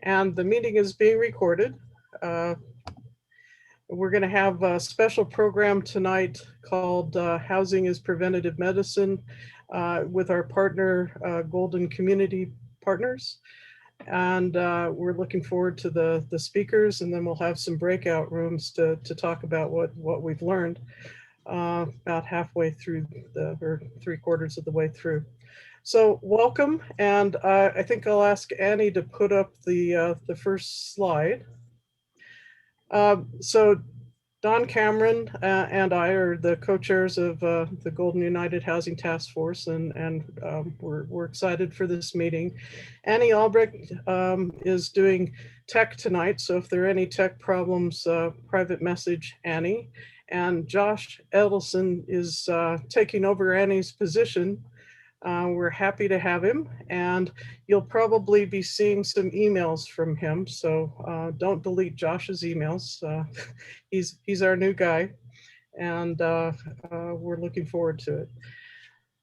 and the meeting is being recorded. We're going to have a special program tonight called Housing is Preventative Medicine with our partner, Golden Community Partners. And we're looking forward to the speakers, and then we'll have some breakout rooms to talk about what we've learned about halfway through or 3/4 of the way through. So welcome, and I think I'll ask Annie to put up the first slide. So Don Cameron and I are the co-chairs of the Golden United Housing Task Force, and we're excited for this meeting. Annie Albrecht is doing tech tonight, so if there are any tech problems, private message Annie. And Josh Edelson is taking over Annie's position. We're happy to have him, and you'll probably be seeing some emails from him, so don't delete Josh's emails. He's our new guy, and we're looking forward to it.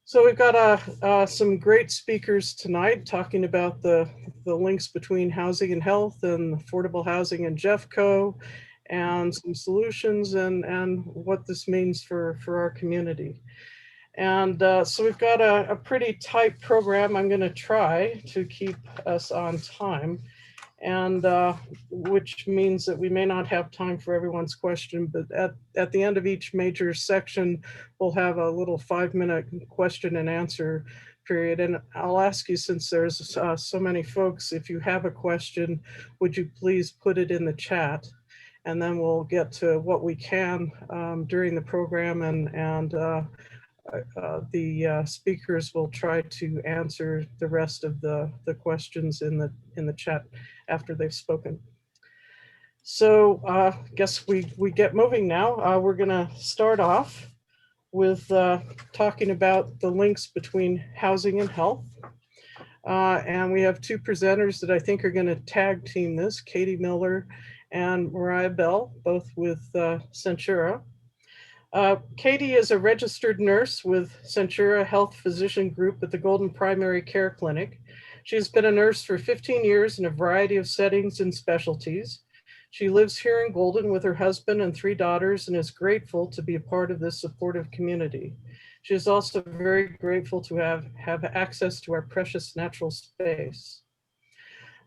So we've got some great speakers tonight talking about the links between housing and health and affordable housing and Jeffco, and some solutions and what this means for our community. And so we've got a pretty tight program. I'm going to try to keep us on time, and which means that we may not have time for everyone's question, but at the end of each major section, we'll have a little 5-minute question and answer period. And I'll ask you, since there's so many folks, if you have a question, would you please put it in the chat? And then we'll get to what we can during the program, and the speakers will try to answer the rest of the questions in the chat after they've spoken. So I guess we get moving now. We're going to start off with talking about the links between housing and health. And we have two presenters that I think are going to tag team this, Katie Miller and Mariah Bell, both with Centura. Katie is a registered nurse with Centura Health Physician Group at the Golden Primary Care Clinic. She has been a nurse for 15 years in a variety of settings and specialties. She lives here in Golden with her husband and 3 daughters and is grateful to be a part of this supportive community. She is also very grateful to have access to our precious natural space.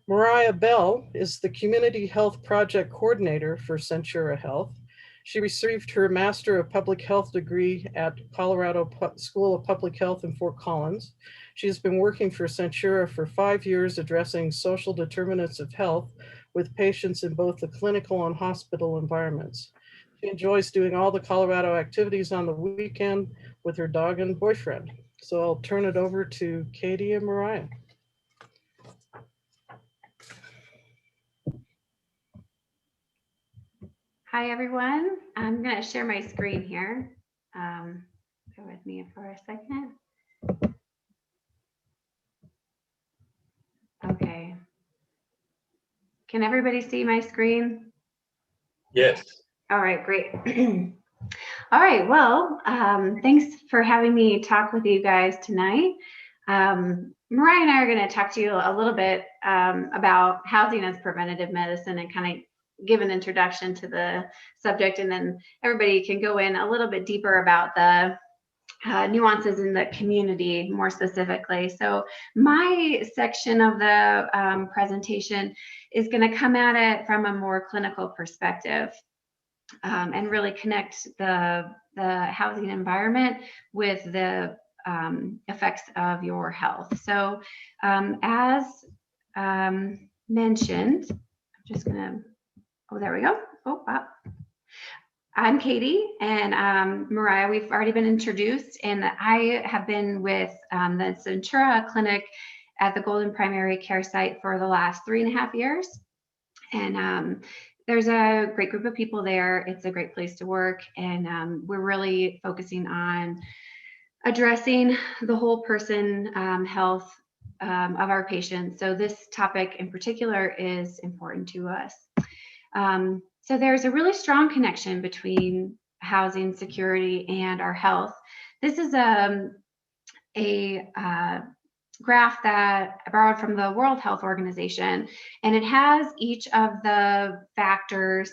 Mariah Bell is the Community Health Project Coordinator for Centura Health. She received her Master of Public Health degree at Colorado School of Public Health in Fort Collins. She has been working for Centura for 5 years, addressing social determinants of health with patients in both the clinical and hospital environments. She enjoys doing all the Colorado activities on the weekend with her dog and boyfriend. So I'll turn it over to Katie and Mariah. Hi, everyone. I'm going to share my screen here. Bear with me for a second. Okay. Can everybody see my screen? Yes. All right, great. All right, well, thanks for having me talk with you guys tonight. Mariah and I are going to talk to you a little bit about housing as preventative medicine and kind of give an introduction to the subject, and then everybody can go in a little bit deeper about the nuances in the community more specifically. So my section of the presentation is going to come at it from a more clinical perspective and really connect the housing environment with the effects of your health. So as mentioned, I'm just going to oh, there we go. Oh, wow. I'm Katie, and Mariah, we've already been introduced, and I have been with the Centura Clinic at the Golden Primary Care Site for the last 3.5 years. And there's a great group of people there. It's a great place to work, and we're really focusing on addressing the whole person health of our patients. So this topic in particular is important to us. So there's a really strong connection between housing security and our health. This is a graph that I borrowed from the World Health Organization, and it has each of the factors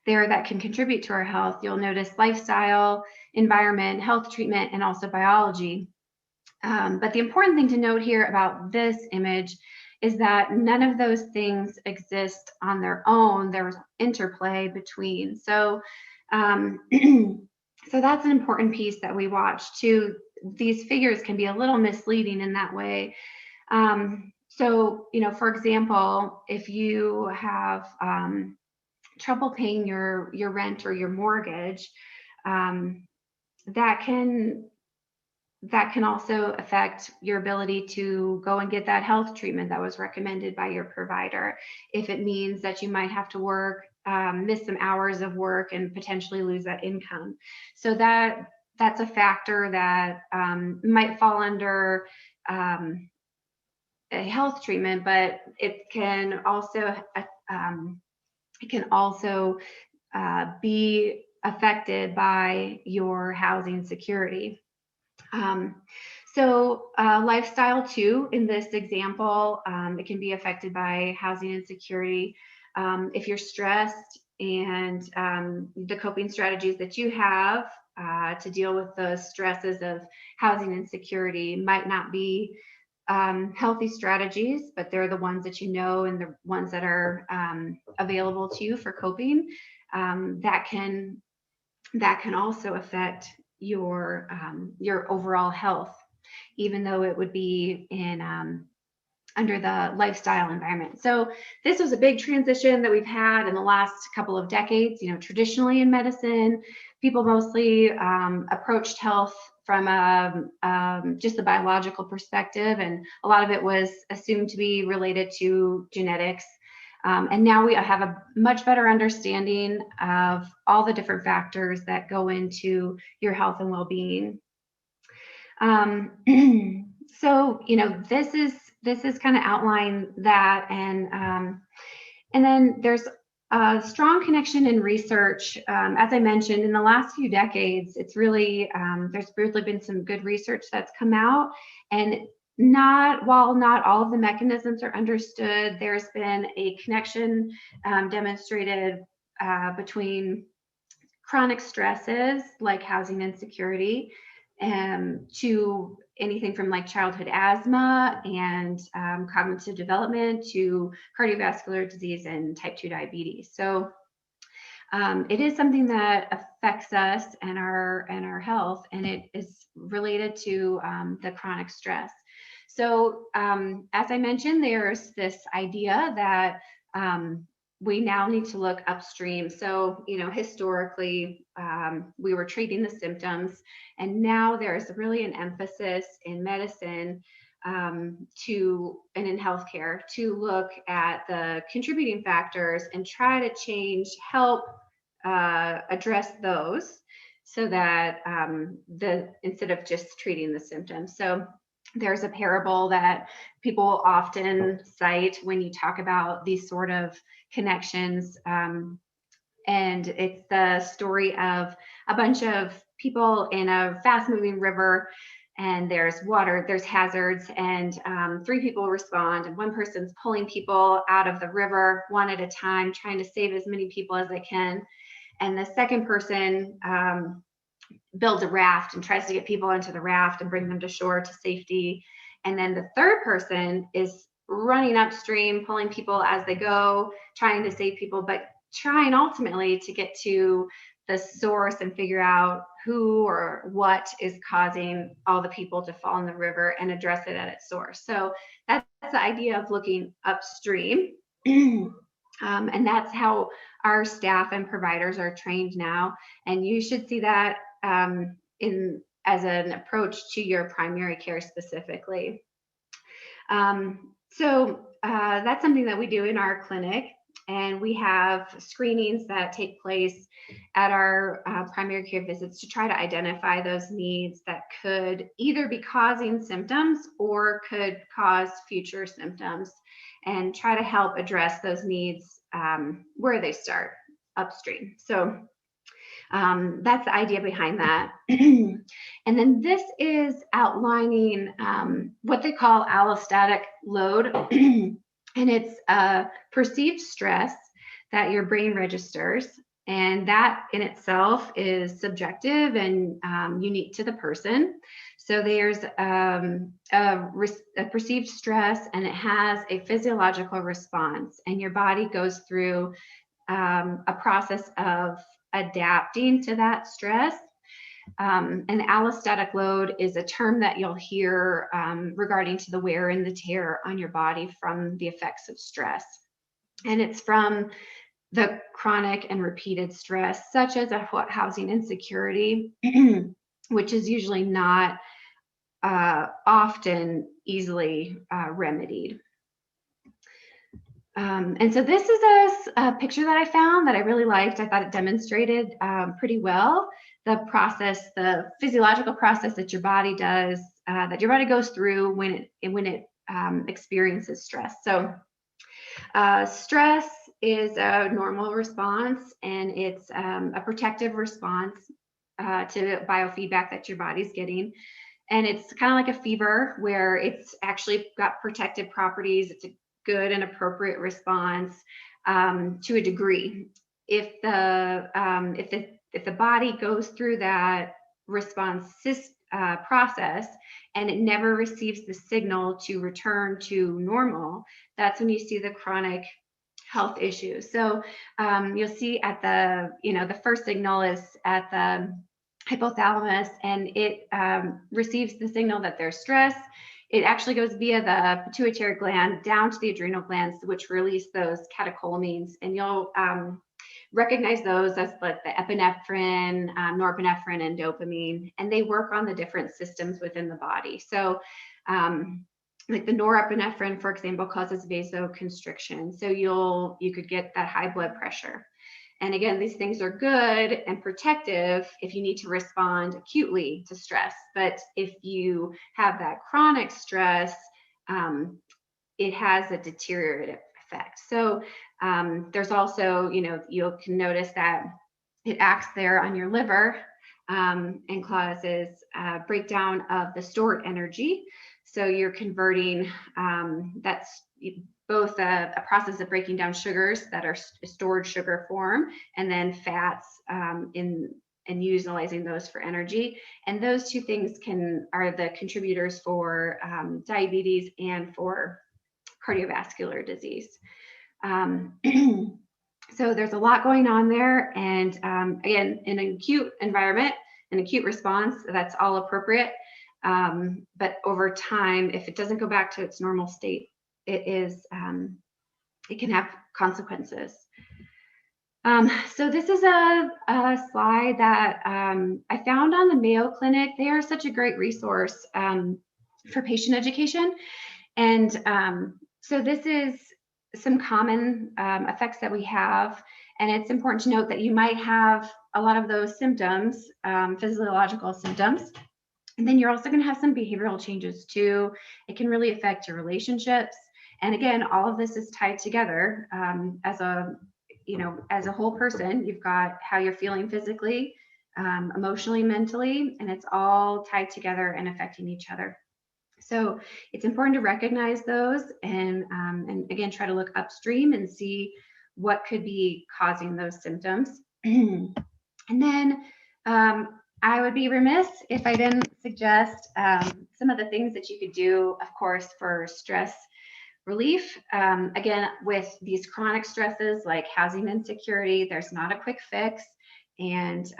there that can contribute to our health. You'll notice lifestyle, environment, health treatment, and also biology. But the important thing to note here about this image is that none of those things exist on their own. There's interplay between. So, so that's an important piece that we watch too. These figures can be a little misleading in that way. So, for example, if you have trouble paying your rent or your mortgage, that can also affect your ability to go and get that health treatment that was recommended by your provider. If it means that you might have to work, miss some hours of work and potentially lose that income. So that's a factor that might fall under a health treatment, but it can also be affected by your housing security. So lifestyle too, in this example, it can be affected by housing insecurity. If you're stressed and the coping strategies that you have to deal with the stresses of housing insecurity might not be healthy strategies, but they're the ones that you know and the ones that are available to you for coping, that can also affect your overall health, even though it would be in under the lifestyle environment. So this was a big transition that we've had in the last couple of decades. Traditionally in medicine, people mostly approached health from just the biological perspective, and a lot of it was assumed to be related to genetics. And now we have a much better understanding of all the different factors that go into your health and well-being. So, this is kind of outline that, and then there's a strong connection in research. As I mentioned, in the last few decades, it's really there's really been some good research that's come out, and while not all of the mechanisms are understood, there's been a connection demonstrated between chronic stresses like housing insecurity to anything from like childhood asthma and cognitive development to cardiovascular disease and type 2 diabetes. So it is something that affects us and our health, and it is related to the chronic stress. So as I mentioned, there's this idea that we now need to look upstream. So, historically, we were treating the symptoms, and now there's really an emphasis in medicine and in healthcare to look at the contributing factors and try to help address those so that instead of just treating the symptoms. So there's a parable that people often cite when you talk about these sort of connections. And it's the story of a bunch of people in a fast moving river, and there's water, there's hazards, and 3 people respond, and one person's pulling people out of the river one at a time, trying to save as many people as they can. And the second person builds a raft and tries to get people into the raft and bring them to shore to safety. And then the third person is running upstream, pulling people as they go, trying to save people, but trying ultimately to get to the source and figure out who or what is causing all the people to fall in the river and address it at its source. So that's the idea of looking upstream. And that's how our staff and providers are trained now. And you should see that as an approach to your primary care specifically. So that's something that we do in our clinic, and we have screenings that take place at our primary care visits to try to identify those needs that could either be causing symptoms or could cause future symptoms, and try to help address those needs where they start upstream. So That's the idea behind that. And then this is outlining what they call allostatic load. And it's perceived stress that your brain registers. And that in itself is subjective and unique to the person. So there's a perceived stress, and it has a physiological response. And your body goes through a process of adapting to that stress. And allostatic load is a term that you'll hear regarding to the wear and the tear on your body from the effects of stress. And it's from the chronic and repeated stress, such as housing insecurity, which is usually not often easily remedied. And so this is a picture that I found that I really liked. I thought it demonstrated pretty well the process, the physiological process that your body does, that your body goes through when it experiences stress. So stress is a normal response, and it's a protective response to biofeedback that your body's getting. And it's kind of like a fever where it's actually got protective properties. It's a good and appropriate response to a degree. If the body goes through that response process and it never receives the signal to return to normal, that's when you see the chronic health issues. So you'll see at the first signal is at the hypothalamus, and it receives the signal that there's stress. It actually goes via the pituitary gland down to the adrenal glands, which release those catecholamines. And you'll recognize those as like the epinephrine, norepinephrine, and dopamine. And they work on the different systems within the body. So like the norepinephrine, for example, causes vasoconstriction. So you could get that high blood pressure. And again, these things are good and protective if you need to respond acutely to stress. But if you have that chronic stress, it has a deteriorative effect. So there's also, you can notice that it acts there on your liver and causes breakdown of the stored energy. So you're converting, that's both a process of breaking down sugars that are stored sugar form, and then fats and utilizing those for energy. And those two things are the contributors for diabetes and for cardiovascular disease. So there's a lot going on there. And again, in an acute environment, an acute response, that's all appropriate. But over time, if it doesn't go back to its normal state, it can have consequences. So this is a slide that I found on the Mayo Clinic. They are such a great resource for patient education. And so this is some common effects that we have. And it's important to note that you might have a lot of those symptoms, physiological symptoms. And then you're also going to have some behavioral changes too. It can really affect your relationships. And again, all of this is tied together as a whole person. You've got how you're feeling physically, emotionally, mentally, and it's all tied together and affecting each other. So it's important to recognize those and again, try to look upstream and see what could be causing those symptoms. And then I would be remiss if I didn't suggest some of the things that you could do, of course, for stress relief. Again, with these chronic stresses like housing insecurity, there's not a quick fix. And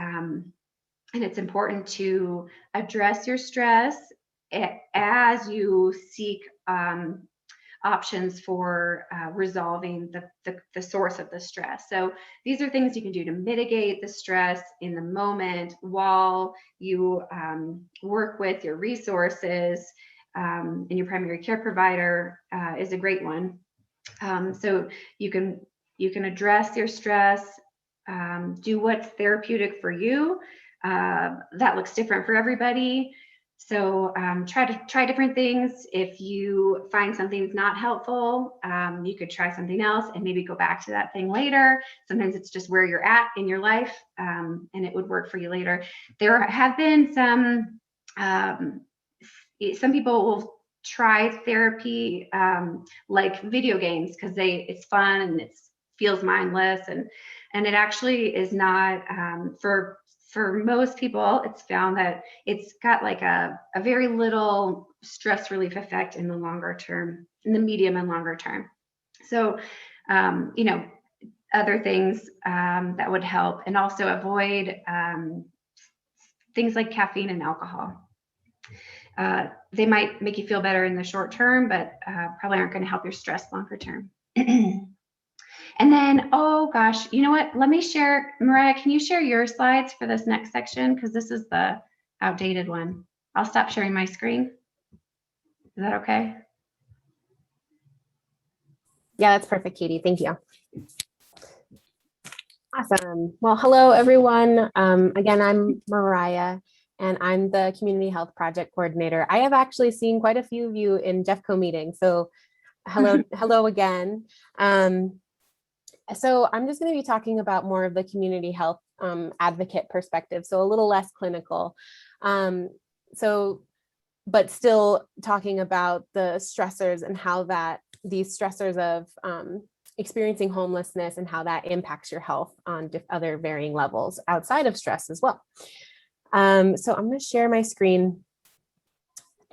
it's important to address your stress as you seek options for resolving the source of the stress. So these are things you can do to mitigate the stress in the moment while you work with your resources, and your primary care provider is a great one. So you can address your stress, do what's therapeutic for you. That looks different for everybody. So try different things. If you find something's not helpful, you could try something else and maybe go back to that thing later. Sometimes it's just where you're at in your life, and it would work for you later. There have been some people will try therapy like video games because it's fun and it feels mindless, and it actually is not for most people. It's found that it's got like a very little stress relief effect in the longer term, in the medium and longer term. So other things that would help, and also avoid things like caffeine and alcohol. They might make you feel better in the short term, but probably aren't going to help your stress longer term. And then, oh gosh, you know what? Let me share, Mariah, can you share your slides for this next section? Because this is the outdated one. I'll stop sharing my screen. Is that okay? Yeah, that's perfect, Katie. Thank you. Awesome. Well, hello, everyone. Again, I'm Mariah, and I'm the Community Health Project Coordinator. I have actually seen quite a few of you in Jeffco meetings, so hello again. So I'm just going to be talking about more of the community health advocate perspective, so a little less clinical. But still talking about the stressors and how that these stressors of experiencing homelessness and how that impacts your health on other varying levels outside of stress as well. So I'm going to share my screen.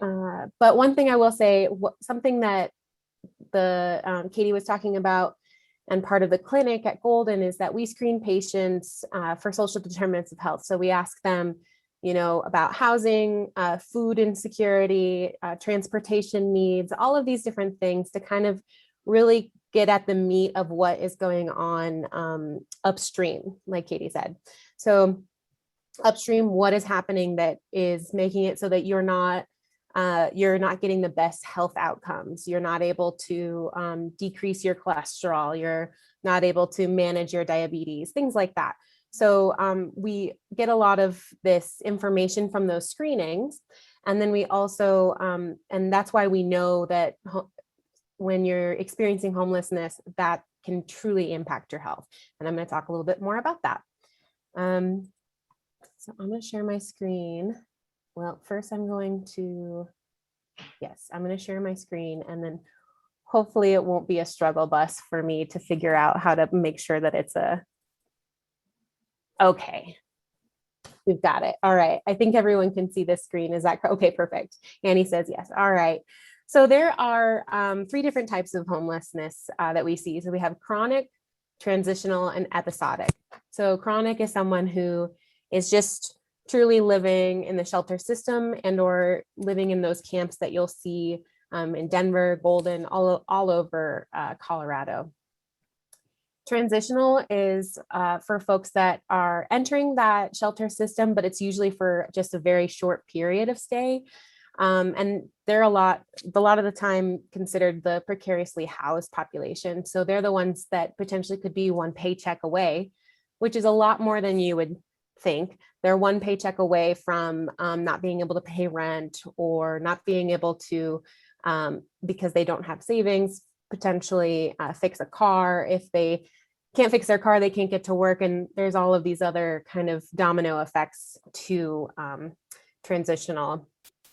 But one thing I will say, something that Katie was talking about, and part of the clinic at Golden, is that we screen patients for social determinants of health. So we ask them, about housing, food insecurity, transportation needs, all of these different things to kind of really get at the meat of what is going on upstream, like Katie said. So upstream, what is happening that is making it so that you're not getting the best health outcomes. You're not able to decrease your cholesterol. You're not able to manage your diabetes, things like that. So we get a lot of this information from those screenings. And then we also, and that's why we know that when you're experiencing homelessness, that can truly impact your health. And I'm going to talk a little bit more about that. So I'm going to share my screen. Well, first I'm going to share my screen, and then hopefully it won't be a struggle bus for me to figure out how to make sure that it's okay. We've got it. All right. I think everyone can see this screen. Is that okay? Perfect. Annie says yes. All right. So there are 3 different types of homelessness that we see. So we have chronic, transitional, and episodic. So chronic is someone who is just truly living in the shelter system and or living in those camps that you'll see in Denver, Golden, all over Colorado. Transitional is for folks that are entering that shelter system, but it's usually for just a very short period of stay. And they're a lot of the time considered the precariously housed population. So they're the ones that potentially could be one paycheck away, which is a lot more than you would think. They're one paycheck away from not being able to pay rent, or not being able to, because they don't have savings, potentially fix a car. If they can't fix their car, they can't get to work. And there's all of these other kind of domino effects to transitional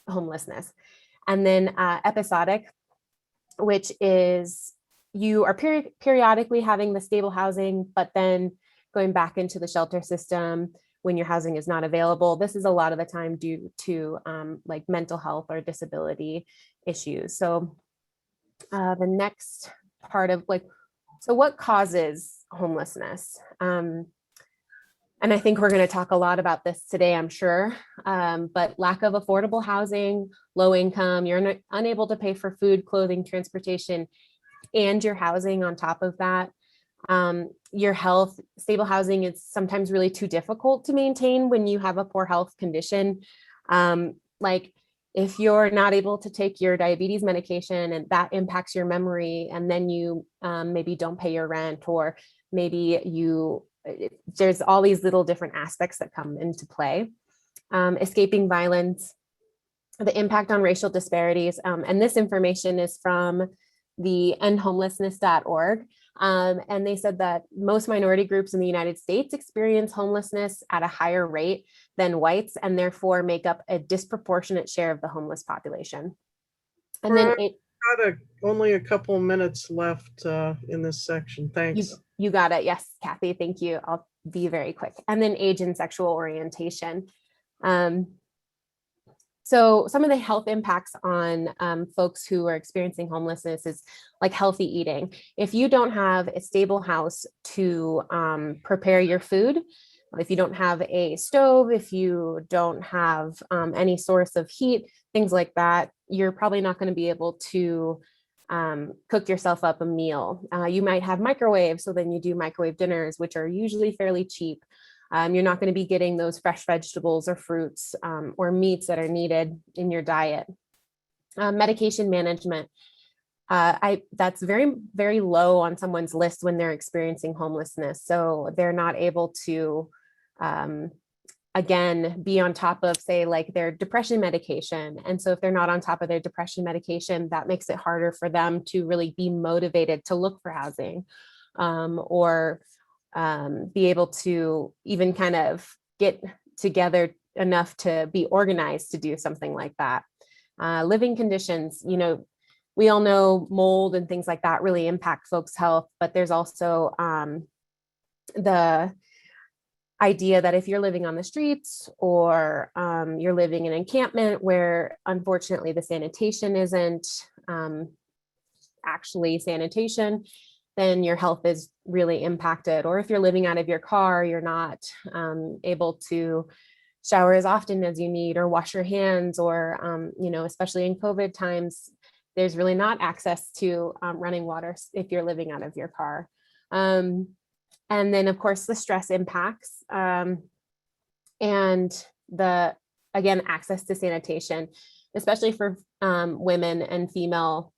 homelessness. And then episodic, which is you are periodically having the stable housing, but then going back into the shelter system when your housing is not available. This is a lot of the time due to like mental health or disability issues. So the next part of so what causes homelessness? And I think we're going to talk a lot about this today, I'm sure, but lack of affordable housing, low income, you're unable to pay for food, clothing, transportation, and your housing on top of that. Your health, stable housing is sometimes really too difficult to maintain when you have a poor health condition. Like if you're not able to take your diabetes medication and that impacts your memory, and then you maybe don't pay your rent, or maybe there's all these little different aspects that come into play. Escaping violence, the impact on racial disparities. And this information is from the endhomelessness.org. And they said that most minority groups in the United States experience homelessness at a higher rate than whites, and therefore make up a disproportionate share of the homeless population. And then only a couple minutes left in this section. Thanks. You got it. Yes, Kathy, thank you. I'll be very quick. And then age and sexual orientation. So some of the health impacts on folks who are experiencing homelessness is like healthy eating. If you don't have a stable house to prepare your food, if you don't have a stove, if you don't have any source of heat, things like that, you're probably not going to be able to cook yourself up a meal. You might have microwaves, so then you do microwave dinners, which are usually fairly cheap. You're not going to be getting those fresh vegetables or fruits or meats that are needed in your diet. Medication management. That's very, very low on someone's list when they're experiencing homelessness. So they're not able to, again, be on top of, say, like their depression medication. And so if they're not on top of their depression medication, that makes it harder for them to really be motivated to look for housing or be able to even kind of get together enough to be organized to do something like that. Living conditions, you know, we all know mold and things like that really impact folks' health, but there's also the idea that if you're living on the streets or you're living in an encampment where unfortunately the sanitation isn't actually sanitation, then your health is really impacted. Or if you're living out of your car, you're not able to shower as often as you need or wash your hands, or, you know, especially in COVID times, there's really not access to running water if you're living out of your car. And then of course the stress impacts and the, again, access to sanitation, especially for women and female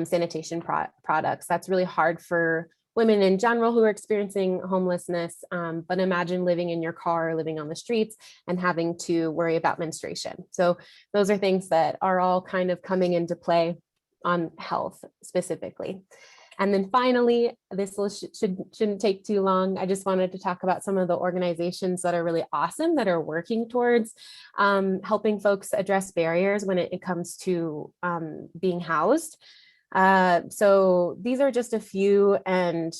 sanitation products. That's really hard for women in general who are experiencing homelessness, but imagine living in your car, living on the streets, and having to worry about menstruation. So those are things that are all kind of coming into play on health specifically. And then finally, this shouldn't take too long. I just wanted to talk about some of the organizations that are really awesome that are working towards helping folks address barriers when it comes to being housed. So these are just a few, and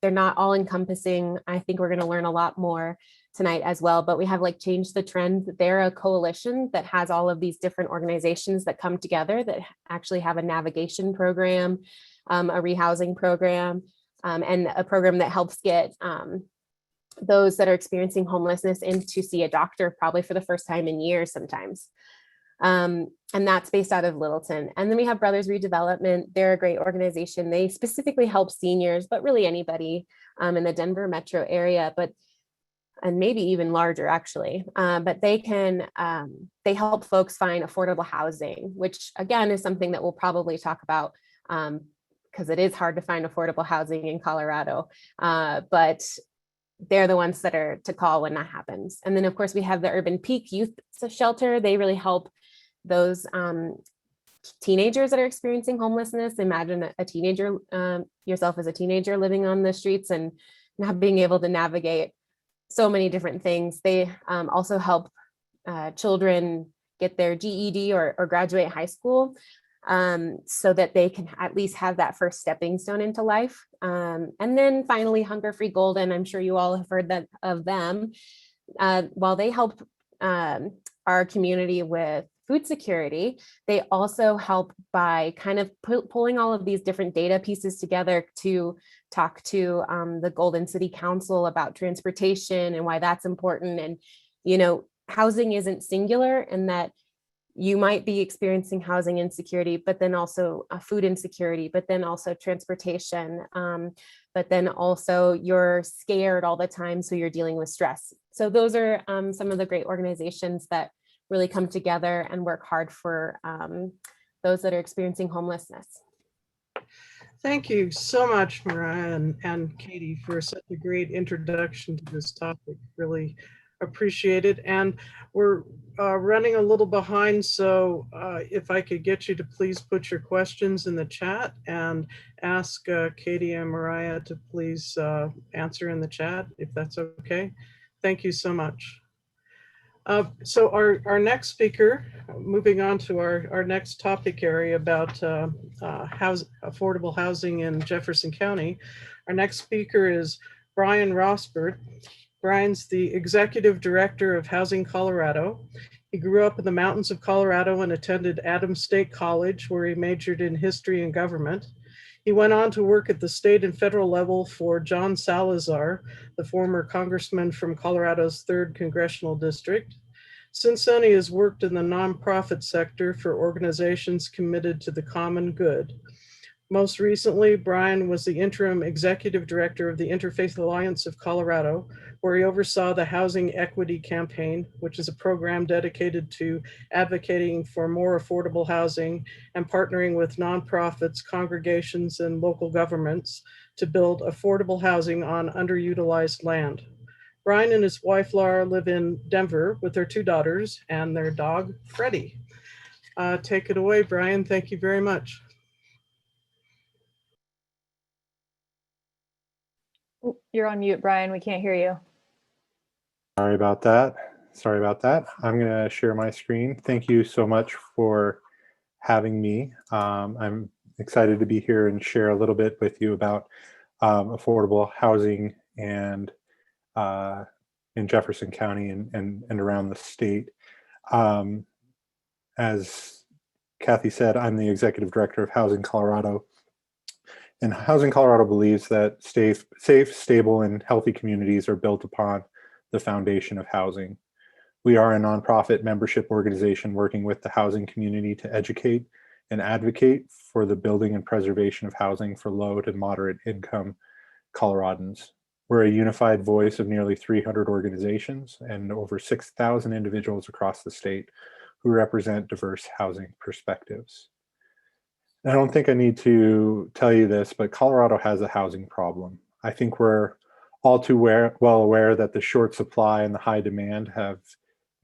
they're not all encompassing. I think we're going to learn a lot more tonight as well, but we have like Change the Trend. They're a coalition that has all of these different organizations that come together that actually have a navigation program, a rehousing program, and a program that helps get those that are experiencing homelessness in to see a doctor probably for the first time in years sometimes. And that's based out of Littleton. And then we have Brothers Redevelopment. They're a great organization. They specifically help seniors, but really anybody in the Denver metro area, and maybe even larger actually. But they help folks find affordable housing, which again is something that we'll probably talk about because it is hard to find affordable housing in Colorado. But they're the ones that are to call when that happens. And then of course we have the Urban Peak Youth Shelter. They really help those teenagers that are experiencing homelessness. Imagine a teenager, yourself as a teenager living on the streets and not being able to navigate so many different things. They also help children get their GED or graduate high school so that they can at least have that first stepping stone into life. And then finally, Hunger Free Golden. I'm sure you all have heard of them. While they help our community with food security, they also help by kind of pulling all of these different data pieces together to talk to the Golden City Council about transportation and why that's important. And, you know, housing isn't singular, and that you might be experiencing housing insecurity, but then also food insecurity, but then also transportation, but then also you're scared all the time, so you're dealing with stress. So those are some of the great organizations that really come together and work hard for those that are experiencing homelessness. Thank you so much, Mariah and Katie, for such a great introduction to this topic. Really appreciated. And we're running a little behind, so if I could get you to please put your questions in the chat and ask Katie and Mariah to please answer in the chat, if that's okay. Thank you so much. So our next speaker, moving on to our next topic area about affordable housing in Jefferson County. Our next speaker is Brian Rosbert. Brian's the Executive Director of Housing Colorado. He grew up in the mountains of Colorado and attended Adams State College, where he majored in history and government. He went on to work at the state and federal level for John Salazar, the former congressman from Colorado's 3rd Congressional District. Since then, he has worked in the nonprofit sector for organizations committed to the common good. Most recently, Brian was the interim executive director of the Interfaith Alliance of Colorado, where he oversaw the Housing Equity Campaign, which is a program dedicated to advocating for more affordable housing and partnering with nonprofits, congregations, and local governments to build affordable housing on underutilized land. Brian and his wife, Laura, live in Denver with their 2 daughters and their dog, Freddie. Take it away, Brian. Thank you very much. You're on mute, Brian. We can't hear you. Sorry about that. I'm going to share my screen. Thank you so much for having me. I'm excited to be here and share a little bit with you about affordable housing and in Jefferson County and around the state. As Kathy said, I'm the Executive Director of Housing Colorado. And Housing Colorado believes that safe, stable, and healthy communities are built upon the foundation of housing. We are a nonprofit membership organization working with the housing community to educate and advocate for the building and preservation of housing for low to moderate income Coloradans. We're a unified voice of nearly 300 organizations and over 6,000 individuals across the state who represent diverse housing perspectives. I don't think I need to tell you this, but Colorado has a housing problem. I think we're all too well aware that the short supply and the high demand have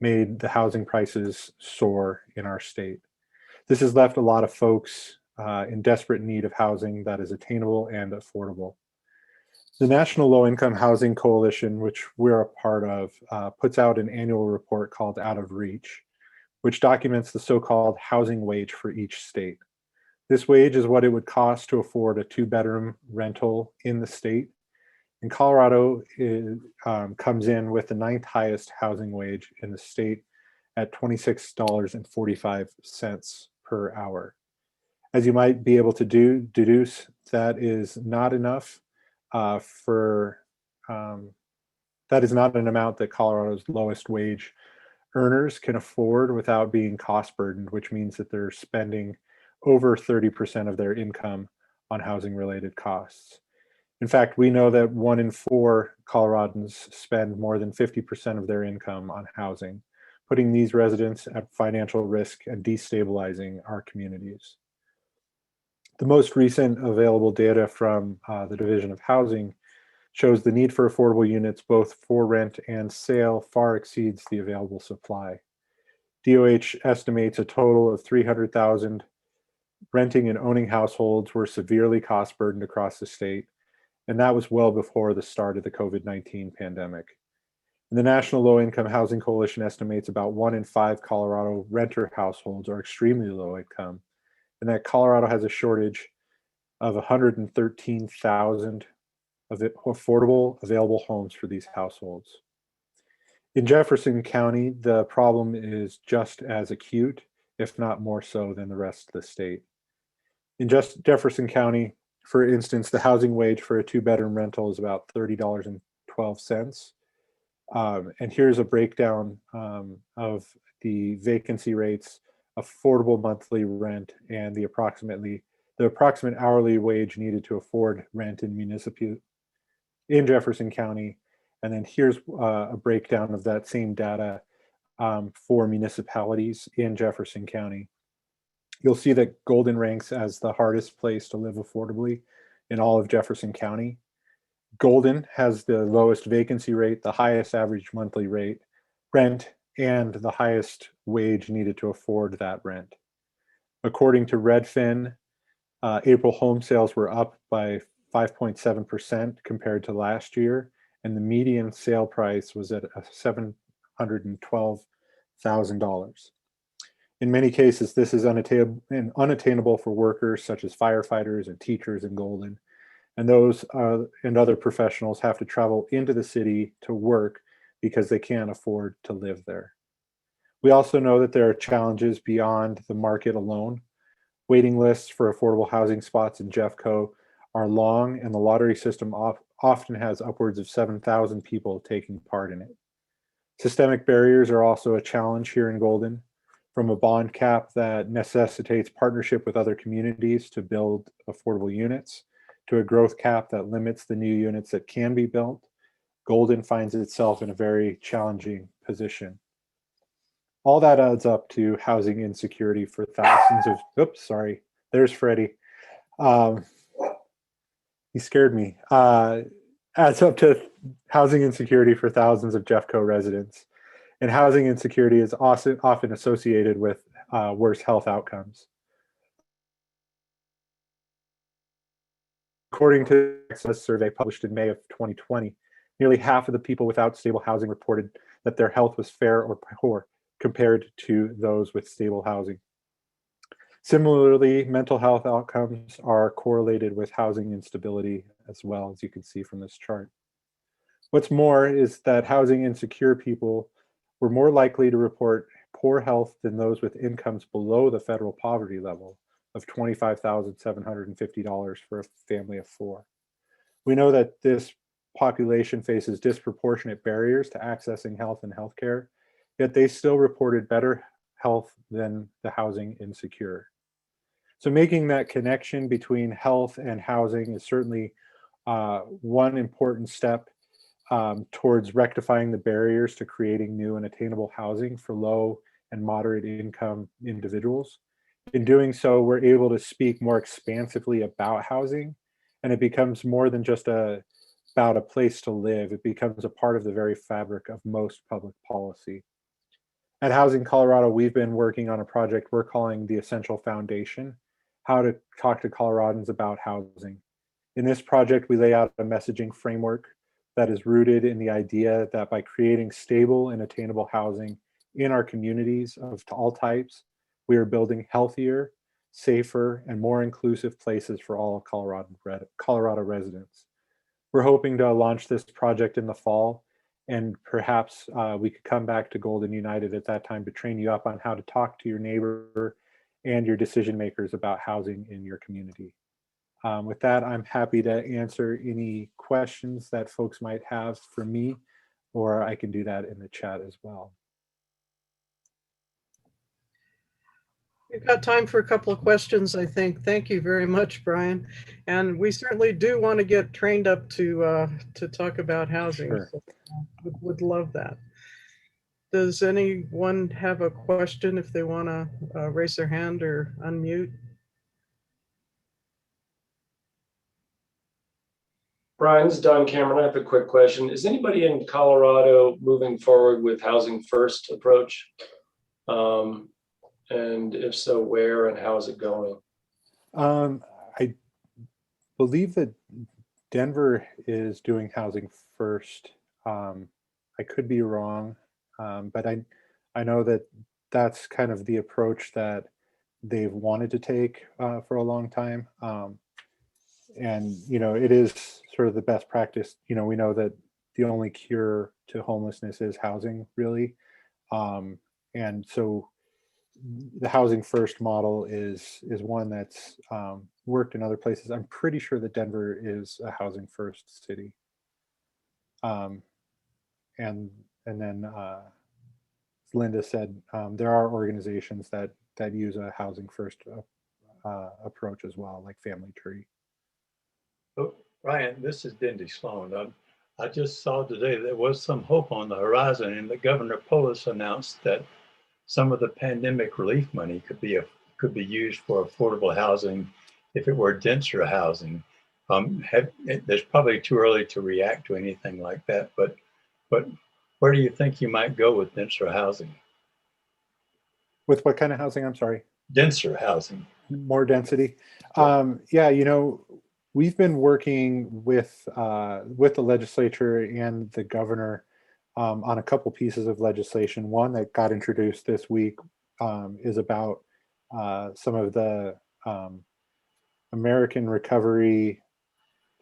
made the housing prices soar in our state. This has left a lot of folks in desperate need of housing that is attainable and affordable. The National Low Income Housing Coalition, which we're a part of, puts out an annual report called Out of Reach, which documents the so-called housing wage for each state. This wage is what it would cost to afford a 2-bedroom rental in the state. And Colorado comes in with the 9th highest housing wage in the state at $26.45 per hour. As you might be able to deduce, that is not enough that is not an amount that Colorado's lowest wage earners can afford without being cost burdened, which means that they're spending over 30% of their income on housing related costs. In fact, we know that 1 in 4 Coloradans spend more than 50% of their income on housing, putting these residents at financial risk and destabilizing our communities. The most recent available data from the Division of Housing shows the need for affordable units both for rent and sale far exceeds the available supply. DOH estimates a total of 300,000 renting and owning households were severely cost burdened across the state, and that was well before the start of the COVID-19 pandemic. And the National Low Income Housing Coalition estimates about 1 in 5 Colorado renter households are extremely low income, and that Colorado has a shortage of 113,000 of affordable available homes for these households. In Jefferson County, the problem is just as acute, if not more so than the rest of the state. In just Jefferson County, for instance, the housing wage for a 2-bedroom rental is about $30.12. And here's a breakdown of the vacancy rates, affordable monthly rent, and the approximate hourly wage needed to afford rent in Jefferson County. And then here's a breakdown of that same data for municipalities in Jefferson County. You'll see that Golden ranks as the hardest place to live affordably in all of Jefferson County. Golden has the lowest vacancy rate, the highest average monthly rent, and the highest wage needed to afford that rent. According to Redfin, April home sales were up by 5.7% compared to last year, and the median sale price was at $712,000. In many cases, this is unattainable for workers such as firefighters and teachers in Golden, and those and other professionals have to travel into the city to work because they can't afford to live there. We also know that there are challenges beyond the market alone. Waiting lists for affordable housing spots in Jeffco are long, and the lottery system often has upwards of 7,000 people taking part in it. Systemic barriers are also a challenge here in Golden, from a bond cap that necessitates partnership with other communities to build affordable units, to a growth cap that limits the new units that can be built. Golden finds itself in a very challenging position. All that adds up to housing insecurity for thousands of, oops, sorry, there's Freddie. He scared me. Adds up to housing insecurity for thousands of Jeffco residents. And housing insecurity is also often associated with worse health outcomes. According to a survey published in May of 2020, nearly half of the people without stable housing reported that their health was fair or poor compared to those with stable housing. Similarly, mental health outcomes are correlated with housing instability as well, as you can see from this chart. What's more is that housing insecure people were more likely to report poor health than those with incomes below the federal poverty level of $25,750 for a family of four. We know that this population faces disproportionate barriers to accessing health and healthcare, yet they still reported better health than the housing insecure. So making that connection between health and housing is certainly one important step towards rectifying the barriers to creating new and attainable housing for low and moderate income individuals. In doing so, we're able to speak more expansively about housing, and it becomes more than just about a place to live. It becomes a part of the very fabric of most public policy. At Housing Colorado, we've been working on a project we're calling the Essential Foundation, how to talk to Coloradans about housing. In this project, we lay out a messaging framework that is rooted in the idea that by creating stable and attainable housing in our communities of all types, we are building healthier, safer, and more inclusive places for all Colorado residents. We're hoping to launch this project in the fall, and perhaps we could come back to Golden United at that time to train you up on how to talk to your neighbor and your decision makers about housing in your community. With that, I'm happy to answer any questions that folks might have for me, or I can do that in the chat as well. We've got time for a couple of questions, I think. Thank you very much, Brian. And we certainly do want to get trained up to talk about housing. Sure. So, would love that. Does anyone have a question if they want to raise their hand or unmute? Brian, this is Don Cameron. I have a quick question. Is anybody in Colorado moving forward with housing first approach? And if so, where and how is it going? I believe that Denver is doing housing first. I could be wrong, but I know that that's kind of the approach that they've wanted to take for a long time. And, you know, it is sort of the best practice. You know, we know that the only cure to homelessness is housing, really. And so the housing first model is one that's worked in other places. I'm pretty sure that Denver is a housing first city. And then as Linda said, there are organizations that use a housing first approach as well, like Family Tree. Oh, Ryan, this is Dindy Sloan. I just saw today there was some hope on the horizon, and the Governor Polis announced that some of the pandemic relief money could be used for affordable housing if it were denser housing. There's probably too early to react to anything like that, but where do you think you might go with denser housing? With what kind of housing? I'm sorry. Denser housing. More density. Yeah, you know, we've been working with the legislature and the governor on a couple pieces of legislation. One that got introduced this week is about some of the American Recovery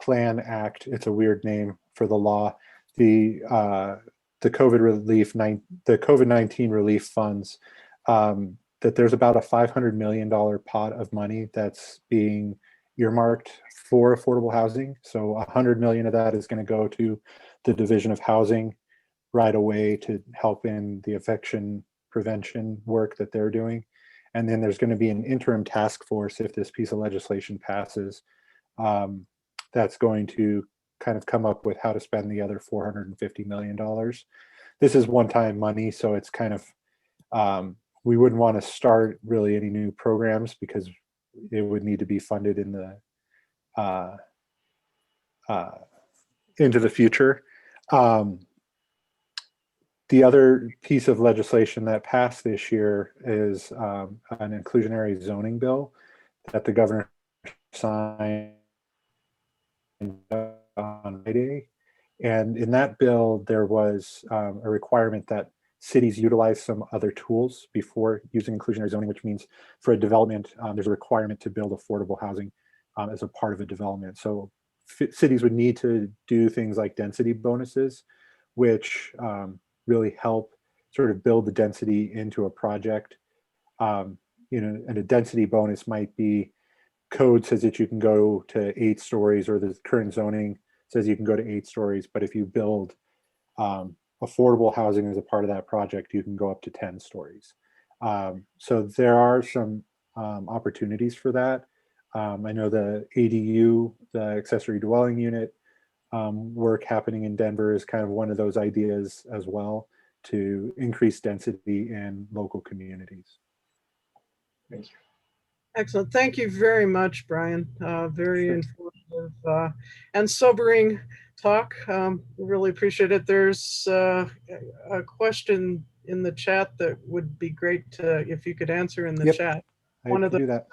Plan Act. It's a weird name for the law. The COVID-19 relief funds. That there's about a $500 million pot of money that's being earmarked for affordable housing. So 100 million of that is going to go to the Division of Housing right away to help in the eviction prevention work that they're doing. And then there's going to be an interim task force if this piece of legislation passes, that's going to kind of come up with how to spend the other $450 million. This is one-time money, so it's kind of, we wouldn't want to start really any new programs because it would need to be funded in the into the future. The other piece of legislation that passed this year is an inclusionary zoning bill that the governor signed on Friday. And in that bill, there was a requirement that cities utilize some other tools before using inclusionary zoning, which means for a development, there's a requirement to build affordable housing as a part of a development. So cities would need to do things like density bonuses, which really help sort of build the density into a project. You know, and a density bonus might be code says that you can go to 8 stories, or the current zoning says you can go to 8 stories, but if you build affordable housing as a part of that project, you can go up to 10 stories. So there are some opportunities for that. I know the ADU, the accessory dwelling unit work happening in Denver is kind of one of those ideas as well to increase density in local communities. Thank you. Excellent. Thank you very much, Brian. Very informative and sobering talk. Really appreciate it. There's a question in the chat that would be great if you could answer in the chat. One of the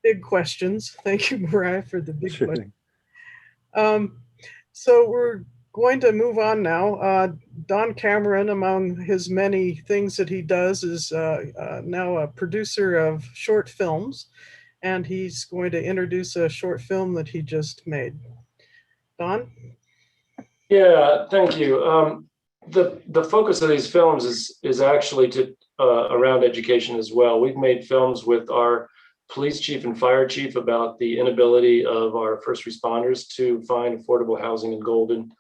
big questions. Thank you, Mariah, for the big question. So we're going to move on now. Don Cameron, among his many things that he does, is now a producer of short films, and he's going to introduce a short film that he just made. Don? Yeah, thank you. The focus of these films is actually around education as well. We've made films with our police chief and fire chief about the inability of our first responders to find affordable housing in Golden.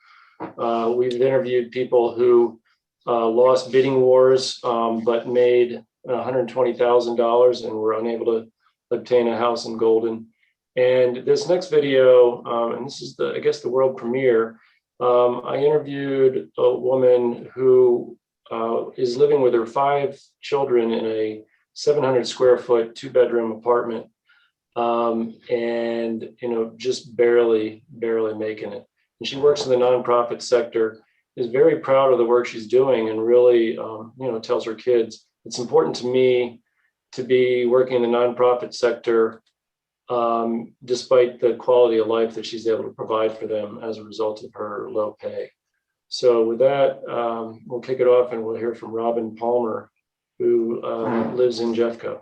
We've interviewed people who lost bidding wars, but made $120,000 and were unable to obtain a house in Golden. And this next video, and this is I guess the world premiere, I interviewed a woman who is living with her 5 children in a 700 square foot 2-bedroom apartment, and just barely making it. And she works in the nonprofit sector, is very proud of the work she's doing, and really tells her kids, it's important to me to be working in the nonprofit sector despite the quality of life that she's able to provide for them as a result of her low pay. So with that, we'll kick it off and we'll hear from Robin Palmer, who lives in Jeffco.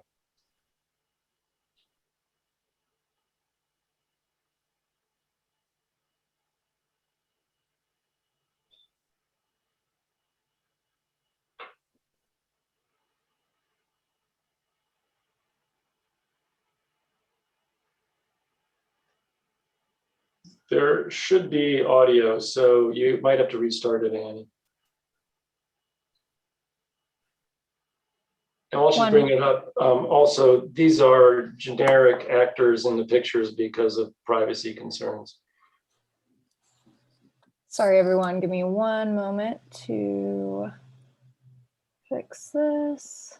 There should be audio, so you might have to restart it, Annie. And while she's bringing it up, also, these are generic actors in the pictures because of privacy concerns. Sorry, everyone. Give me one moment to fix this.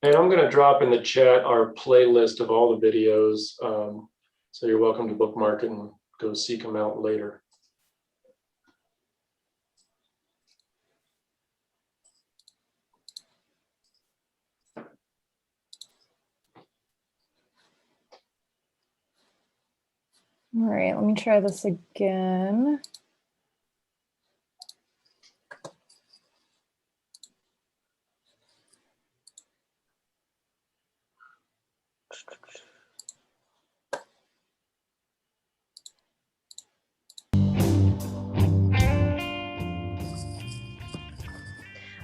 And I'm going to drop in the chat our playlist of all the videos. So you're welcome to bookmark it and go seek them out later. All right, let me try this again.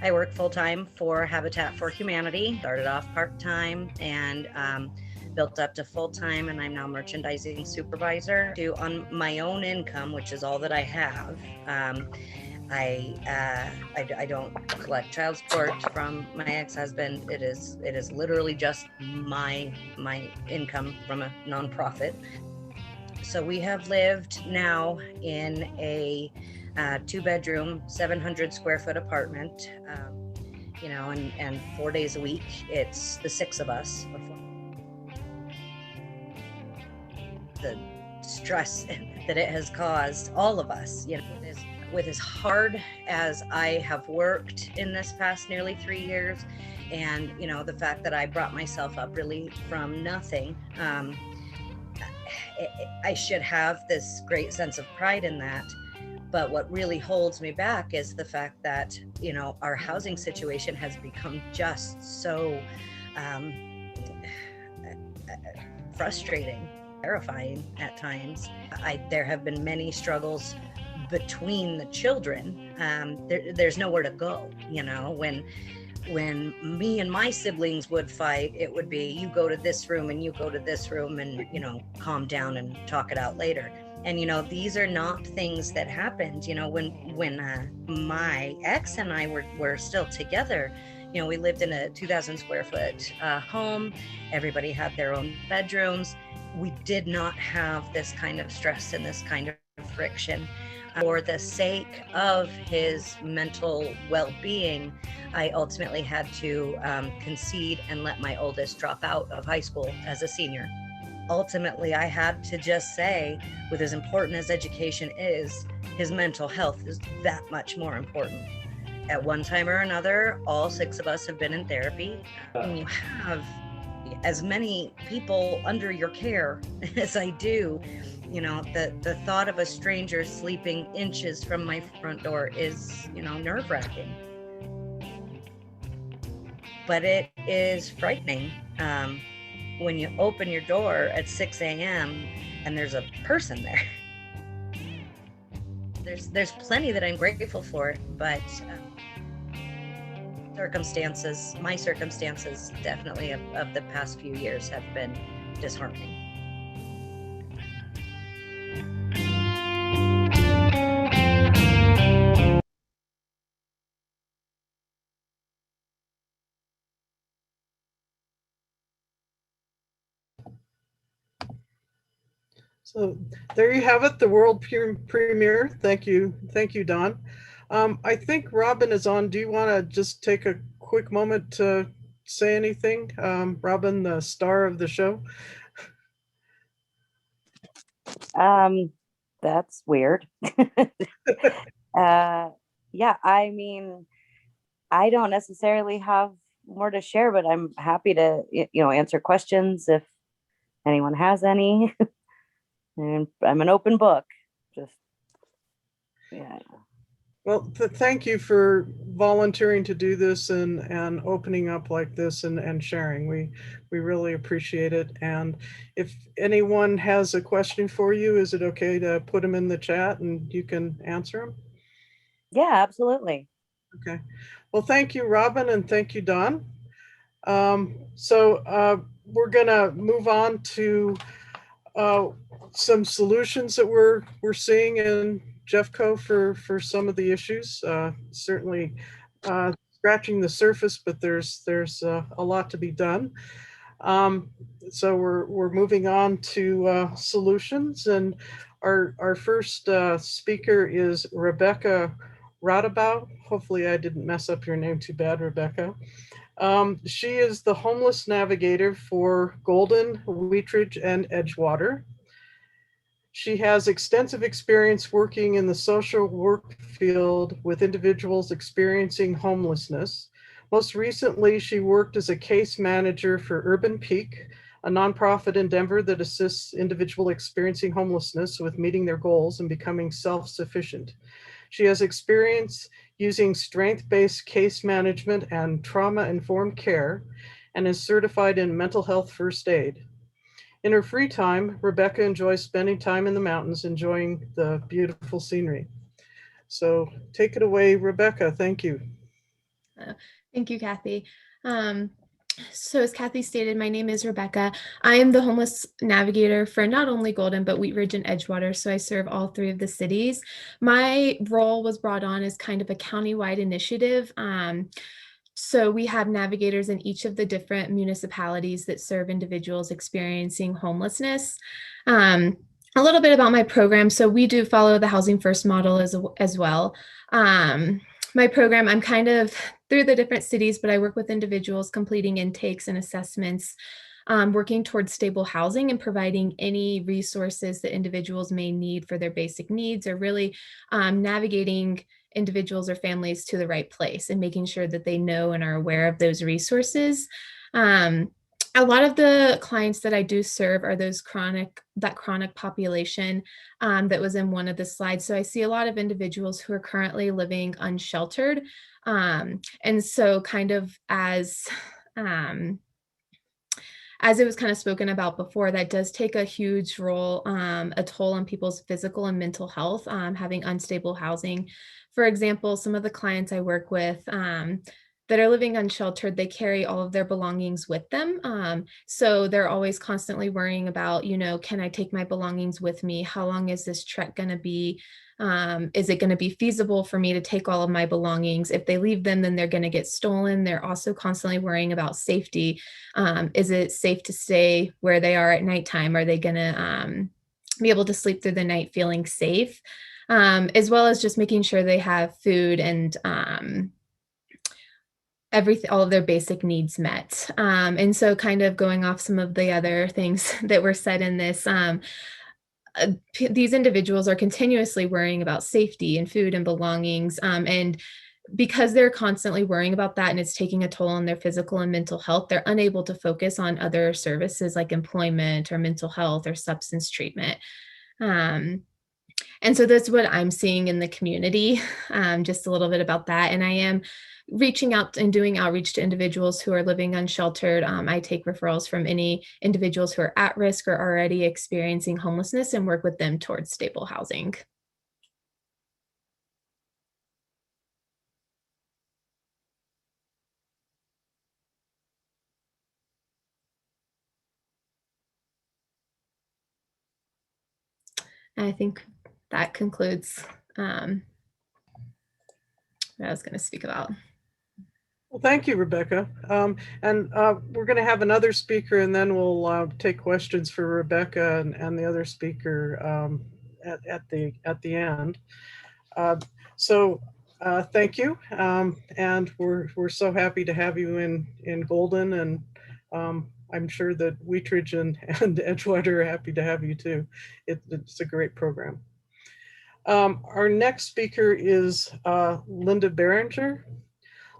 I work full-time for Habitat for Humanity. Started off part-time and built up to full-time, and I'm now merchandising supervisor. On my own income, which is all that I have, I don't collect child support from my ex-husband. It is literally just my income from a nonprofit. So we have lived now in a 2-bedroom, 700 square foot apartment, you know, and 4 days a week, it's the 6 of us. The stress that it has caused all of us, you know, with as hard as I have worked in this past nearly 3 years, and, you know, the fact that I brought myself up really from nothing, I should have this great sense of pride in that. But what really holds me back is the fact that, you know, our housing situation has become just so frustrating, terrifying at times. There have been many struggles between the children. There's nowhere to go, you know. When me and my siblings would fight, it would be, you go to this room and you go to this room and, you know, calm down and talk it out later. And, you know, these are not things that happened, you know, when my ex and I were still together. You know, we lived in a 2,000 square foot home. Everybody had their own bedrooms. We did not have this kind of stress and this kind of friction. For the sake of his mental well-being, I ultimately had to concede and let my oldest drop out of high school as a senior. Ultimately, I had to just say, with as important as education is, his mental health is that much more important. At one time or another, all 6 of us have been in therapy. When you have as many people under your care as I do, you know, the thought of a stranger sleeping inches from my front door is, you know, nerve-wracking. But it is frightening. When you open your door at 6 a.m. and there's a person there. There's plenty that I'm grateful for, but my circumstances definitely of the past few years have been disheartening. So there you have it, the world premiere. Thank you, Don. I think Robin is on. Do you want to just take a quick moment to say anything? Robin, the star of the show. That's weird. Yeah, I mean, I don't necessarily have more to share, but I'm happy to, you know, answer questions if anyone has any. And I'm an open book. Just, yeah. Well, thank you for volunteering to do this and opening up like this and sharing. We really appreciate it. And if anyone has a question for you, is it okay to put them in the chat and you can answer them? Yeah, absolutely. Okay. Well, thank you, Robin, and thank you, Don. So we're gonna move on to some solutions that we're seeing in Jeffco for some of the issues. Certainly scratching the surface, but there's a lot to be done. So we're moving on to solutions, and our first speaker is Rebecca Radabau. Hopefully I didn't mess up your name too bad, Rebecca. She is the homeless navigator for Golden, Wheatridge, and Edgewater. She has extensive experience working in the social work field with individuals experiencing homelessness. Most recently, she worked as a case manager for Urban Peak, a nonprofit in Denver that assists individuals experiencing homelessness with meeting their goals and becoming self-sufficient. She has experience using strength-based case management and trauma-informed care and is certified in mental health first aid. In her free time, Rebecca enjoys spending time in the mountains, enjoying the beautiful scenery. So take it away, Rebecca. Thank you. Thank you, Kathy. So as Kathy stated, my name is Rebecca. I am the homeless navigator for not only Golden, but Wheatridge and Edgewater. So I serve all three of the cities. My role was brought on as kind of a countywide initiative. So we have navigators in each of the different municipalities that serve individuals experiencing homelessness. A little bit about my program. So we do follow the Housing First model as well. My program, I'm kind of through the different cities, but I work with individuals completing intakes and assessments, working towards stable housing and providing any resources that individuals may need for their basic needs, or really navigating individuals or families to the right place and making sure that they know and are aware of those resources. A lot of the clients that I do serve are that chronic population that was in one of the slides. So I see a lot of individuals who are currently living unsheltered. And so kind of as it was kind of spoken about before, that does take a huge role, a toll on people's physical and mental health, having unstable housing. For example, some of the clients I work with that are living unsheltered, they carry all of their belongings with them. So they're always constantly worrying about, can I take my belongings with me? How long is this trek going to be? Is it going to be feasible for me to take all of my belongings? If they leave them, then they're going to get stolen. They're also constantly worrying about safety. Is it safe to stay where they are at nighttime? Are they going to be able to sleep through the night feeling safe? As well as just making sure they have food and all of their basic needs met. And so kind of going off some of the other things that were said in this, these individuals are continuously worrying about safety and food and belongings. And because they're constantly worrying about that and it's taking a toll on their physical and mental health, they're unable to focus on other services like employment or mental health or substance treatment. And so that's what I'm seeing in the community, just a little bit about that. And I am reaching out and doing outreach to individuals who are living unsheltered. I take referrals from any individuals who are at risk or already experiencing homelessness and work with them towards stable housing. And I think that concludes what I was going to speak about. Well, thank you, Rebecca. And we're going to have another speaker, and then we'll take questions for Rebecca and the other speaker at the end. So thank you, and we're so happy to have you in Golden, and I'm sure that Wheatridge and Edgewater are happy to have you too. It's a great program. Our next speaker is Linda Behringer.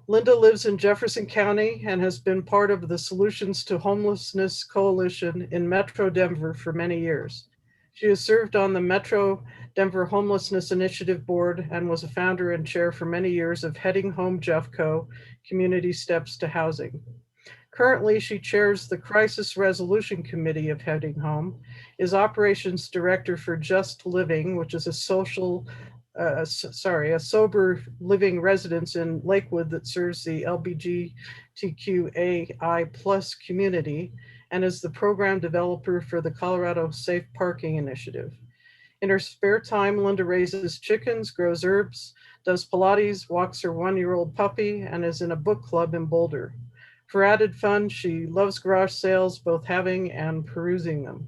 Linda lives in Jefferson County and has been part of the Solutions to Homelessness Coalition in Metro Denver for many years. She has served on the Metro Denver Homelessness Initiative Board and was a founder and chair for many years of Heading Home Jeffco, Community Steps to Housing. Currently, she chairs the Crisis Resolution Committee of Heading Home, is operations director for Just Living, which is a sober living residence in Lakewood that serves the LGBTQAI+ community, and is the program developer for the Colorado Safe Parking Initiative. In her spare time, Linda raises chickens, grows herbs, does Pilates, walks her 1-year-old puppy, and is in a book club in Boulder. For added fun, she loves garage sales, both having and perusing them.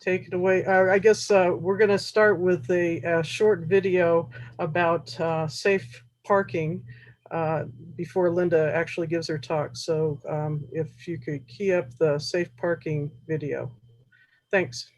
take it away. I guess we're going to start with a short video about safe parking before Linda actually gives her talk. So if you could key up the safe parking video. Thanks.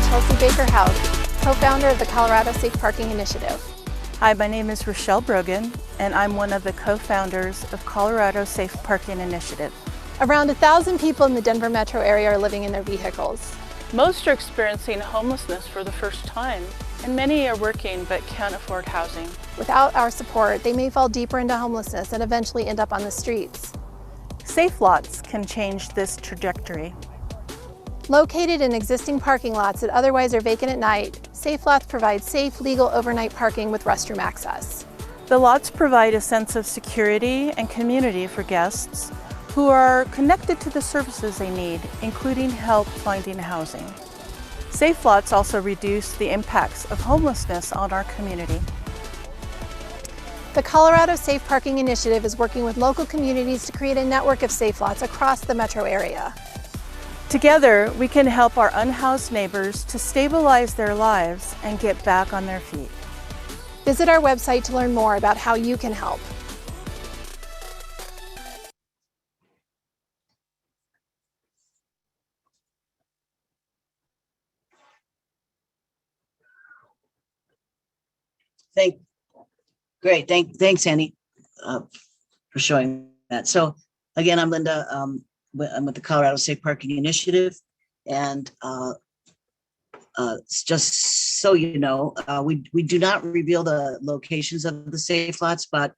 Chelsea Baker House, co-founder of the Colorado Safe Parking Initiative. Hi, my name is Rochelle Brogan, and I'm one of the co-founders of Colorado Safe Parking Initiative. Around 1,000 people in the Denver metro area are living in their vehicles. Most are experiencing homelessness for the first time, and many are working but can't afford housing. Without our support, they may fall deeper into homelessness and eventually end up on the streets. Safe lots can change this trajectory. Located in existing parking lots that otherwise are vacant at night, Safe Lots provide safe, legal overnight parking with restroom access. The lots provide a sense of security and community for guests who are connected to the services they need, including help finding housing. Safe lots also reduce the impacts of homelessness on our community. The Colorado Safe Parking Initiative is working with local communities to create a network of safe lots across the metro area. Together, we can help our unhoused neighbors to stabilize their lives and get back on their feet. Visit our website to learn more about how you can help. Thanks, Annie, for showing that. So again, I'm Linda. I'm with the Colorado Safe Parking Initiative, and just so you know, we do not reveal the locations of the safe lots, but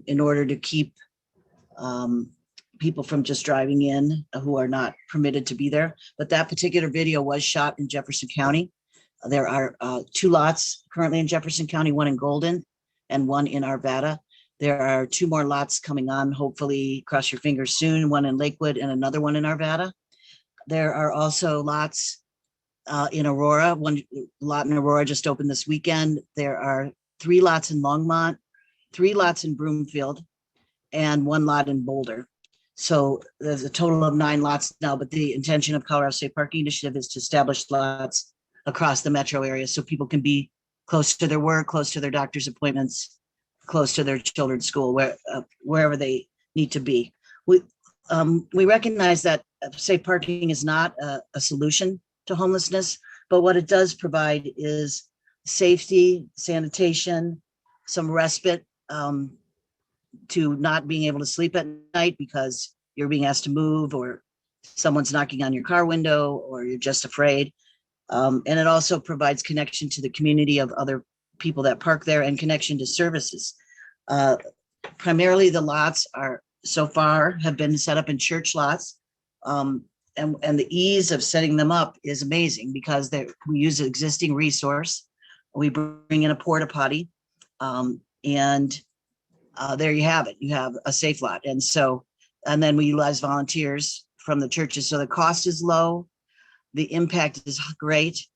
in order to keep people from just driving in who are not permitted to be there. But that particular video was shot in Jefferson County. There are 2 lots currently in Jefferson County, one in Golden and one in Arvada. There are 2 more lots coming on, hopefully, cross your fingers soon, one in Lakewood and another one in Arvada. There are also lots in Aurora. One lot in Aurora just opened this weekend. There are 3 lots in Longmont, 3 lots in Broomfield, and 1 lot in Boulder. So there's a total of 9 lots now, but the intention of Colorado Safe Parking Initiative is to establish lots across the metro area so people can be close to their work, close to their doctor's appointments, close to their children's school, wherever they need to be. We recognize that safe parking is not a solution to homelessness, but what it does provide is safety, sanitation, some respite to not being able to sleep at night because you're being asked to move or someone's knocking on your car window or you're just afraid. And it also provides connection to the community of other people that park there and connection to services. Primarily the lots are so far have been set up in church lots. And the ease of setting them up is amazing because we use an existing resource. We bring in a porta potty and there you have it. You have a safe lot. And then we utilize volunteers from the churches. So the cost is low. The impact is great.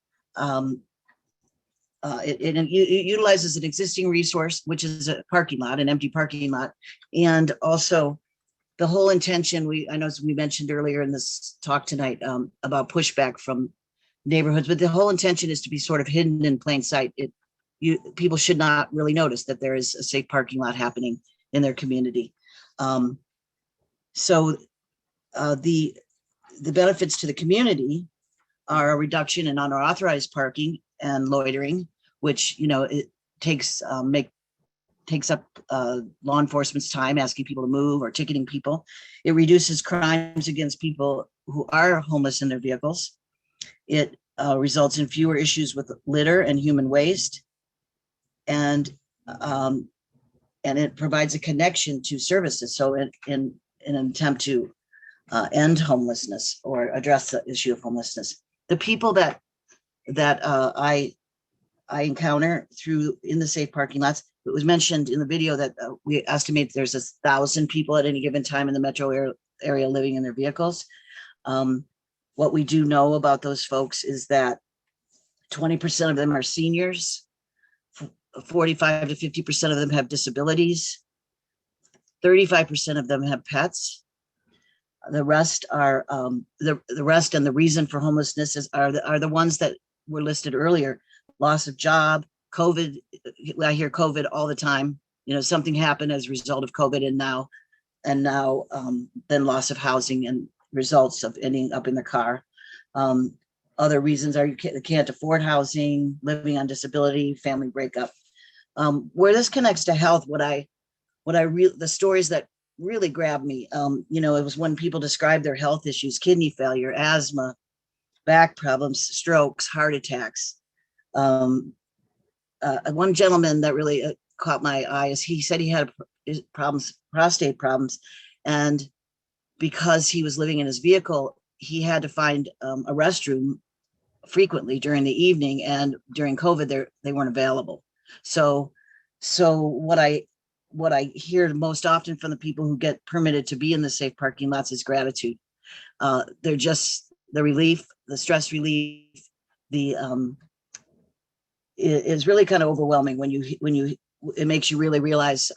It utilizes an existing resource, which is a parking lot, an empty parking lot. And also the whole intention, I know we mentioned earlier in this talk tonight about pushback from neighborhoods, but the whole intention is to be sort of hidden in plain sight. People should not really notice that there is a safe parking lot happening in their community. So the benefits to the community are a reduction in unauthorized parking and loitering, which it takes up law enforcement's time asking people to move or ticketing people. It reduces crimes against people who are homeless in their vehicles. It results in fewer issues with litter and human waste, and it provides a connection to services. So in an attempt to end homelessness or address the issue of homelessness, the people that I encounter in the safe parking lots, it was mentioned in the video that we estimate there's 1,000 people at any given time in the metro area living in their vehicles. What we do know about those folks is that 20% of them are seniors, 45 to 50% of them have disabilities, 35% of them have pets. The rest are the rest, and the reason for homelessness are the ones that were listed earlier: loss of job, COVID. I hear COVID all the time. You know, something happened as a result of COVID, and now then loss of housing and results of ending up in the car. Other reasons are you can't afford housing, living on disability, family breakup. Where this connects to health, the stories that really grabbed me, you know, it was when people described their health issues: kidney failure, asthma, back problems, strokes, heart attacks. One gentleman that really caught my eye is he said he had prostate problems, and because he was living in his vehicle, he had to find a restroom frequently during the evening, and during COVID, they weren't available. So what I hear most often from the people who get permitted to be in the safe parking lots is gratitude. They're just the relief, the stress relief, is really kind of overwhelming when it makes you really realize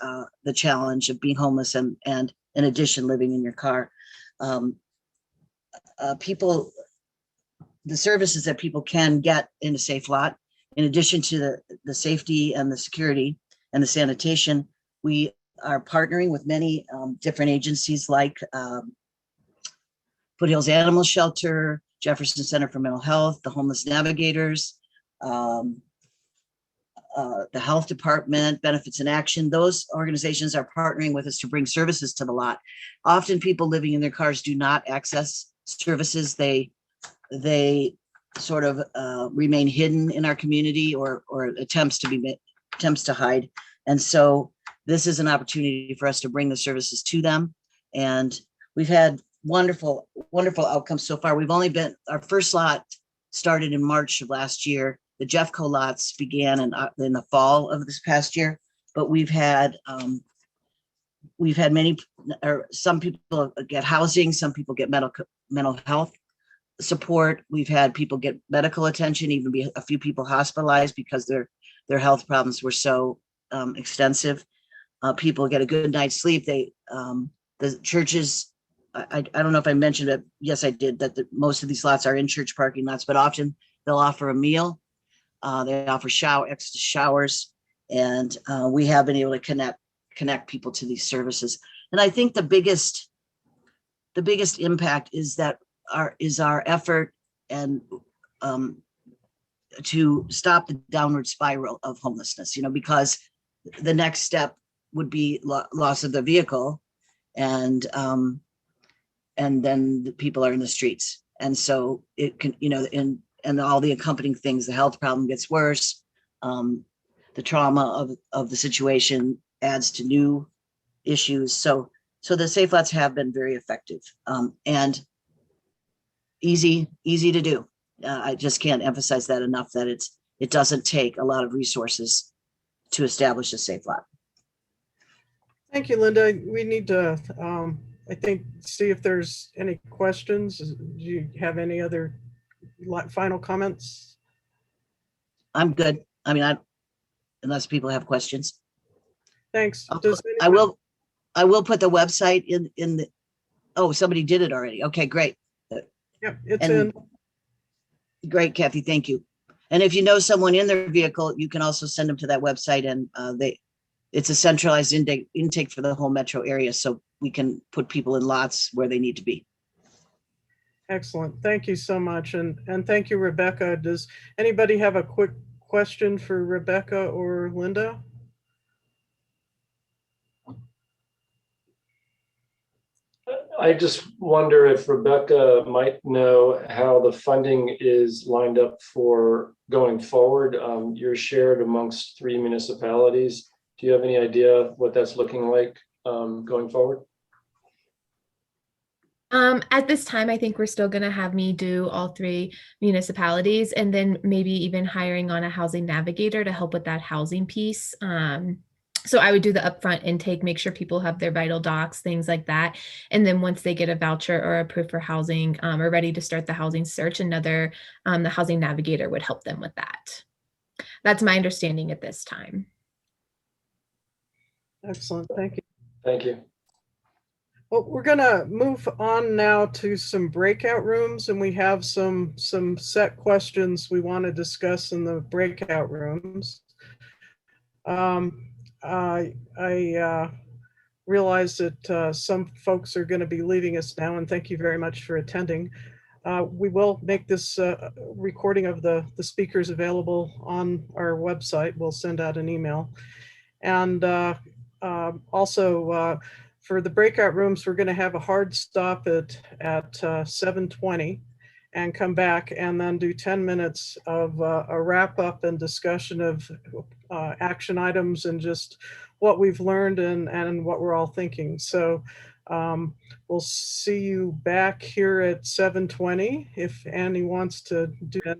the challenge of being homeless and in addition living in your car. The services that people can get in a safe lot, in addition to the safety and the security and the sanitation, we are partnering with many different agencies like Foothills Animal Shelter, Jefferson Center for Mental Health, the Homeless Navigators, the Health Department, Benefits in Action. Those organizations are partnering with us to bring services to the lot. Often people living in their cars do not access services. They sort of remain hidden in our community or attempts to hide. And so this is an opportunity for us to bring the services to them. And we've had wonderful outcomes so far. Our first lot started in March of last year. The Jeffco lots began in the fall of this past year, but we've had some people get housing, some people get mental health support. We've had people get medical attention, even a few people hospitalized because their health problems were so extensive. People get a good night's sleep. The churches, I don't know if I mentioned it. Yes, I did, that most of these lots are in church parking lots, but often they'll offer a meal. They offer extra showers, and we have been able to connect people to these services. And I think the biggest impact is our effort and to stop the downward spiral of homelessness. You know, because the next step would be loss of the vehicle, and then the people are in the streets, and so it can, you know, and all the accompanying things, the health problem gets worse. The trauma of the situation adds to new issues. So the safe lots have been very effective and easy to do. I just can't emphasize that enough, that it doesn't take a lot of resources to establish a safe lot. Thank you, Linda. We need to, I think, see if there's any questions. Do you have any other final comments? I'm good. I mean, unless people have questions. Thanks. I will put the website in the, oh, somebody did it already. Okay, great. Yeah, it's in. Great, Kathy, thank you. And if you know someone in their vehicle, you can also send them to that website, and it's a centralized intake for the whole metro area, so we can put people in lots where they need to be. Excellent. Thank you so much. And thank you, Rebecca. Does anybody have a quick question for Rebecca or Linda? I just wonder if Rebecca might know how the funding is lined up for going forward. You're shared amongst 3 municipalities. Do you have any idea what that's looking like going forward? At this time, I think we're still going to have me do all 3 municipalities, and then maybe even hiring on a housing navigator to help with that housing piece. So I would do the upfront intake, make sure people have their vital docs, things like that. And then once they get a voucher or approved for housing or ready to start the housing search, the housing navigator would help them with that. That's my understanding at this time. Excellent, thank you. Thank you. Well, we're gonna move on now to some breakout rooms, and we have some set questions we want to discuss in the breakout rooms. I realize that some folks are going to be leaving us now, and thank you very much for attending. We will make this recording of the speakers available on our website. We'll send out an email. And also for the breakout rooms, we're going to have a hard stop at 7:20 and come back and then do 10 minutes of a wrap up and discussion of action items and just what we've learned and what we're all thinking. So we'll see you back here at 7:20 if Annie wants to do it.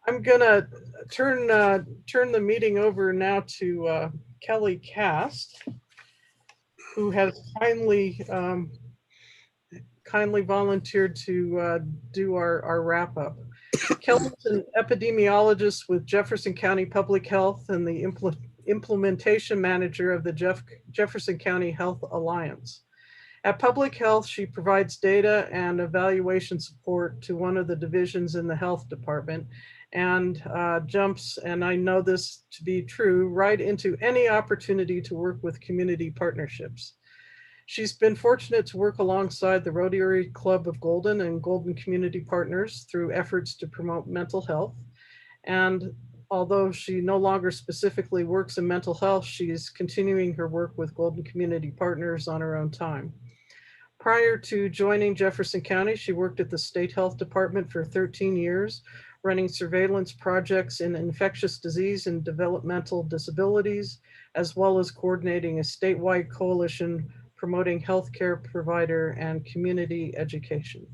I'm gonna turn the meeting over now to Kelly Cast, who has kindly volunteered to do our wrap up. Kelly's an epidemiologist with Jefferson County Public Health and the implementation manager of the Jefferson County Health Alliance. At Public Health, she provides data and evaluation support to one of the divisions in the health department and jumps, and I know this to be true, right into any opportunity to work with community partnerships. She's been fortunate to work alongside the Rotary Club of Golden and Golden Community Partners through efforts to promote mental health. And although she no longer specifically works in mental health, she's continuing her work with Golden Community Partners on her own time. Prior to joining Jefferson County, she worked at the State Health Department for 13 years, running surveillance projects in infectious disease and developmental disabilities, as well as coordinating a statewide coalition promoting healthcare provider and community education.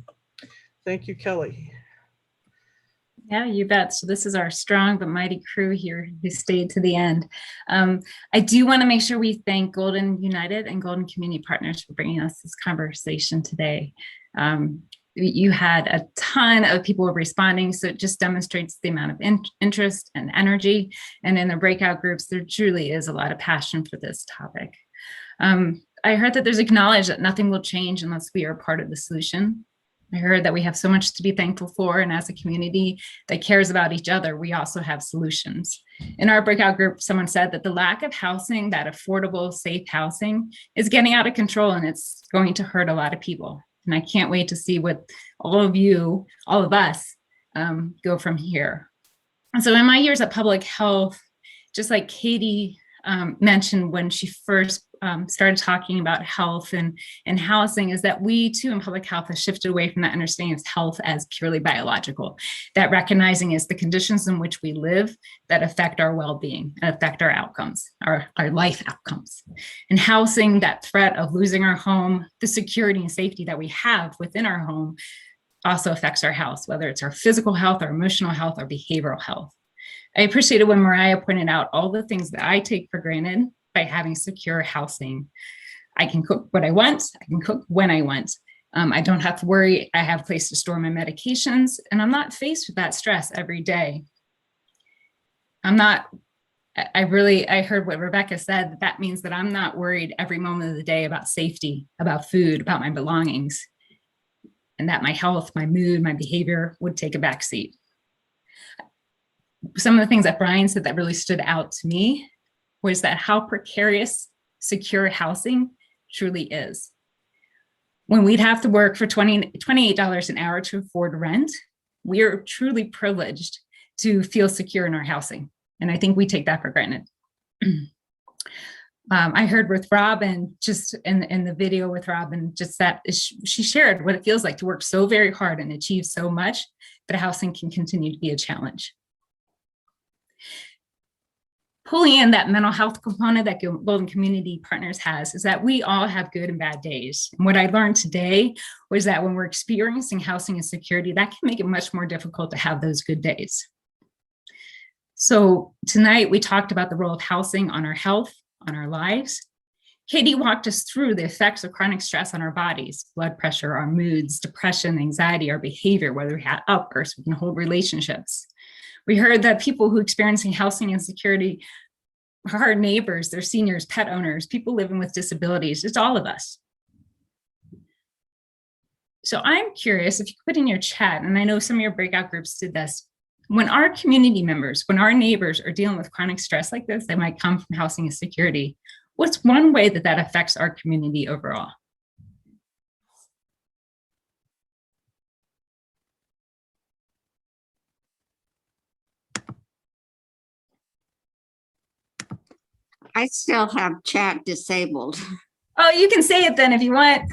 Thank you, Kelly. Yeah, you bet. So this is our strong but mighty crew here who stayed to the end. I do want to make sure we thank Golden United and Golden Community Partners for bringing us this conversation today. You had a ton of people responding, so it just demonstrates the amount of interest and energy. And in the breakout groups, there truly is a lot of passion for this topic. I heard that there's acknowledged that nothing will change unless we are part of the solution. I heard that we have so much to be thankful for, and as a community that cares about each other, we also have solutions. In our breakout group, someone said that the lack of housing, that affordable, safe housing, is getting out of control, and it's going to hurt a lot of people. And I can't wait to see what all of us go from here. And so in my years at Public Health, just like Katie mentioned when she first started talking about health and housing, is that we too in public health have shifted away from that understanding of health as purely biological, that recognizing is the conditions in which we live that affect our well-being, affect our outcomes, our life outcomes. And housing, that threat of losing our home, the security and safety that we have within our home also affects our health, whether it's our physical health, our emotional health, or behavioral health. I appreciated when Mariah pointed out all the things that I take for granted by having secure housing. I can cook what I want. I can cook when I want. I don't have to worry. I have a place to store my medications, and I'm not faced with that stress every day. I heard what Rebecca said, that means that I'm not worried every moment of the day about safety, about food, about my belongings, and that my health, my mood, my behavior would take a back seat. Some of the things that Brian said that really stood out to me was that how precarious secure housing truly is. When we'd have to work for $28 an hour to afford rent, we are truly privileged to feel secure in our housing. And I think we take that for granted. I heard with Robin, just in the video with Robin, just that she shared what it feels like to work so very hard and achieve so much, but housing can continue to be a challenge. Pulling in that mental health component that Golden Community Partners has is that we all have good and bad days. And what I learned today was that when we're experiencing housing insecurity, that can make it much more difficult to have those good days. So tonight we talked about the role of housing on our health, on our lives. Katie walked us through the effects of chronic stress on our bodies, blood pressure, our moods, depression, anxiety, our behavior, whether we had outbursts, we can hold relationships. We heard that people who experiencing housing insecurity are our neighbors, they're seniors, pet owners, people living with disabilities, it's all of us. So I'm curious if you put in your chat, and I know some of your breakout groups did this, when our community members, when our neighbors are dealing with chronic stress like this, that might come from housing insecurity, what's one way that that affects our community overall? I still have chat disabled. Oh, you can say it then if you want.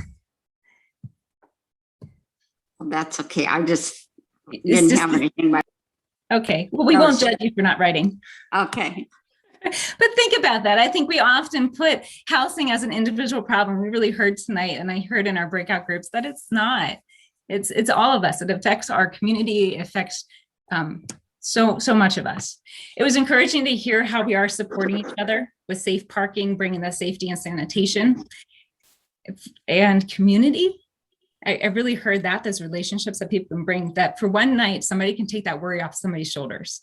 Well, that's okay. I just didn't have anything. Okay, well, we won't judge you for not writing. Okay. But think about that. I think we often put housing as an individual problem. We really heard tonight, and I heard in our breakout groups that it's not. It's all of us. It affects our community, it affects so much of us. It was encouraging to hear how we are supporting each other with safe parking, bringing the safety and sanitation and community. I really heard that those relationships that people can bring, that for one night, somebody can take that worry off somebody's shoulders.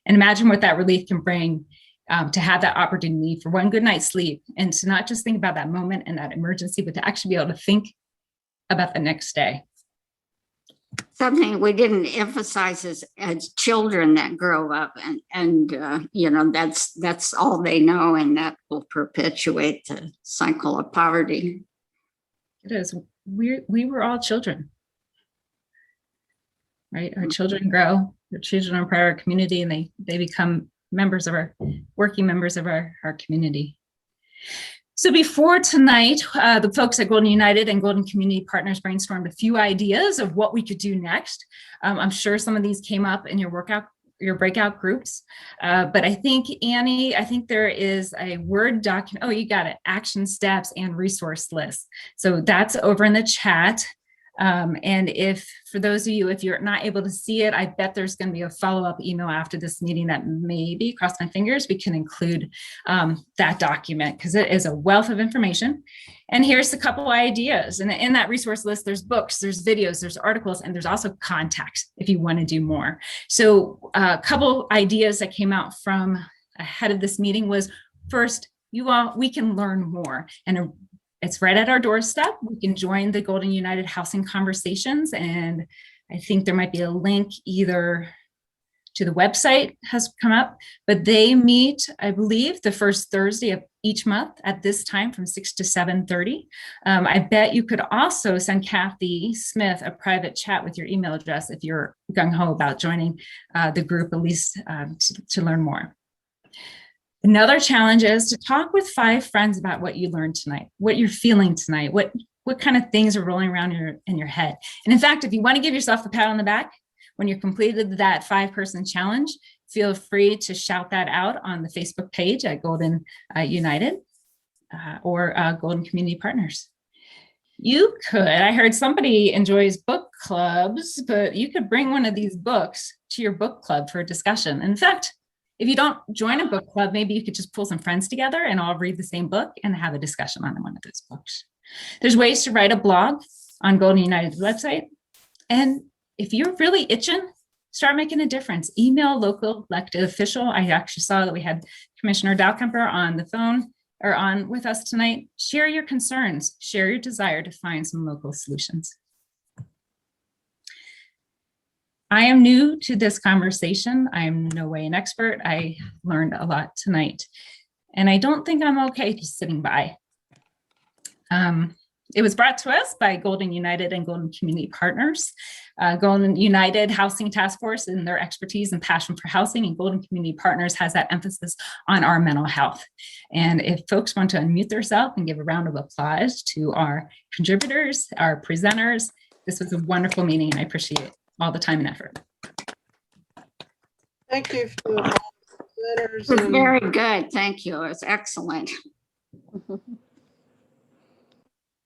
And imagine what that relief can bring to have that opportunity for one good night's sleep, and to not just think about that moment and that emergency, but to actually be able to think about the next day. Something we didn't emphasize is as children that grow up and you know, that's all they know, and that will perpetuate the cycle of poverty. It is. We were all children, right? Our children grow, our children are part of our community, and they become members of working members of our community. So before tonight, the folks at Golden United and Golden Community Partners brainstormed a few ideas of what we could do next. I'm sure some of these came up in your breakout groups, but I think, Annie, there is a Word document. Oh, you got it. Action steps and resource lists. So that's over in the chat. And if, for those of you, if you're not able to see it, I bet there's going to be a follow-up email after this meeting that maybe, cross my fingers, we can include that document, because it is a wealth of information. And here's a couple ideas. And in that resource list, there's books, there's videos, there's articles, and there's also contacts if you want to do more. So a couple ideas that came out from ahead of this meeting was, first, we can learn more. And it's right at our doorstep. We can join the Golden United Housing Conversations, and I think there might be a link either to the website has come up, but they meet, I believe, the first Thursday of each month at this time from 6 to 7:30. I bet you could also send Kathy Smith a private chat with your email address if you're gung-ho about joining the group, at least to learn more. Another challenge is to talk with 5 friends about what you learned tonight, what you're feeling tonight, what kind of things are rolling around in your head. And in fact, if you want to give yourself a pat on the back when you completed that 5-person challenge, feel free to shout that out on the Facebook page at Golden United or Golden Community Partners. You could, I heard somebody enjoys book clubs, but you could bring one of these books to your book club for a discussion. In fact, if you don't join a book club, maybe you could just pull some friends together and all read the same book and have a discussion on one of those books. There's ways to write a blog on Golden United's website. And if you're itching, start making a difference. Email local elected official. I actually saw that we had Commissioner Dalkemper on the phone or on with us tonight. Share your concerns, share your desire to find some local solutions. I am new to this conversation. I am no way an expert. I learned a lot tonight, and I don't think I'm okay just sitting by. It was brought to us by Golden United and Golden Community Partners. Golden United Housing Task Force and their expertise and passion for housing, and Golden Community Partners has that emphasis on our mental health. And if folks want to unmute themselves and give a round of applause to our contributors, our presenters, this was a wonderful meeting, and I appreciate all the time and effort. Thank you for all the presenters. It was very good. Thank you. It was excellent.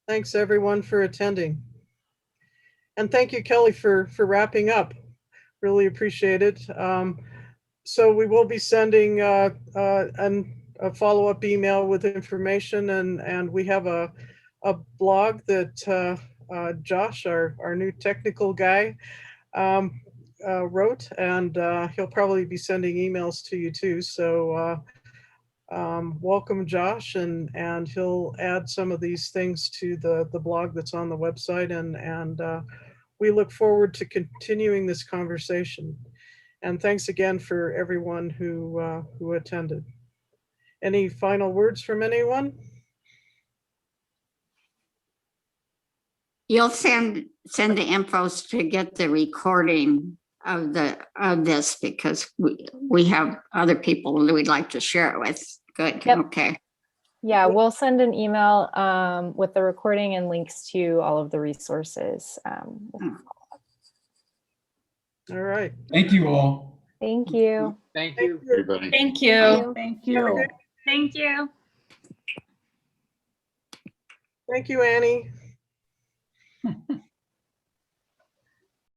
Thanks everyone for attending. And thank you, Kelly, for wrapping up. Really appreciate it. So we will be sending a follow-up email with information, and we have a blog that Josh, our new technical guy, wrote, and he'll probably be sending emails to you too. So welcome, Josh, and he'll add some of these things to the blog that's on the website, and we look forward to continuing this conversation. And thanks again for everyone who attended. Any final words from anyone? You'll send the infos to get the recording of this, because we have other people that we'd like to share it with. Good. Yep. Okay. Yeah, we'll send an email with the recording and links to all of the resources. All right. Thank you all. Thank you. Thank you, everybody. Thank you. Thank you. Thank you. Thank you, Annie.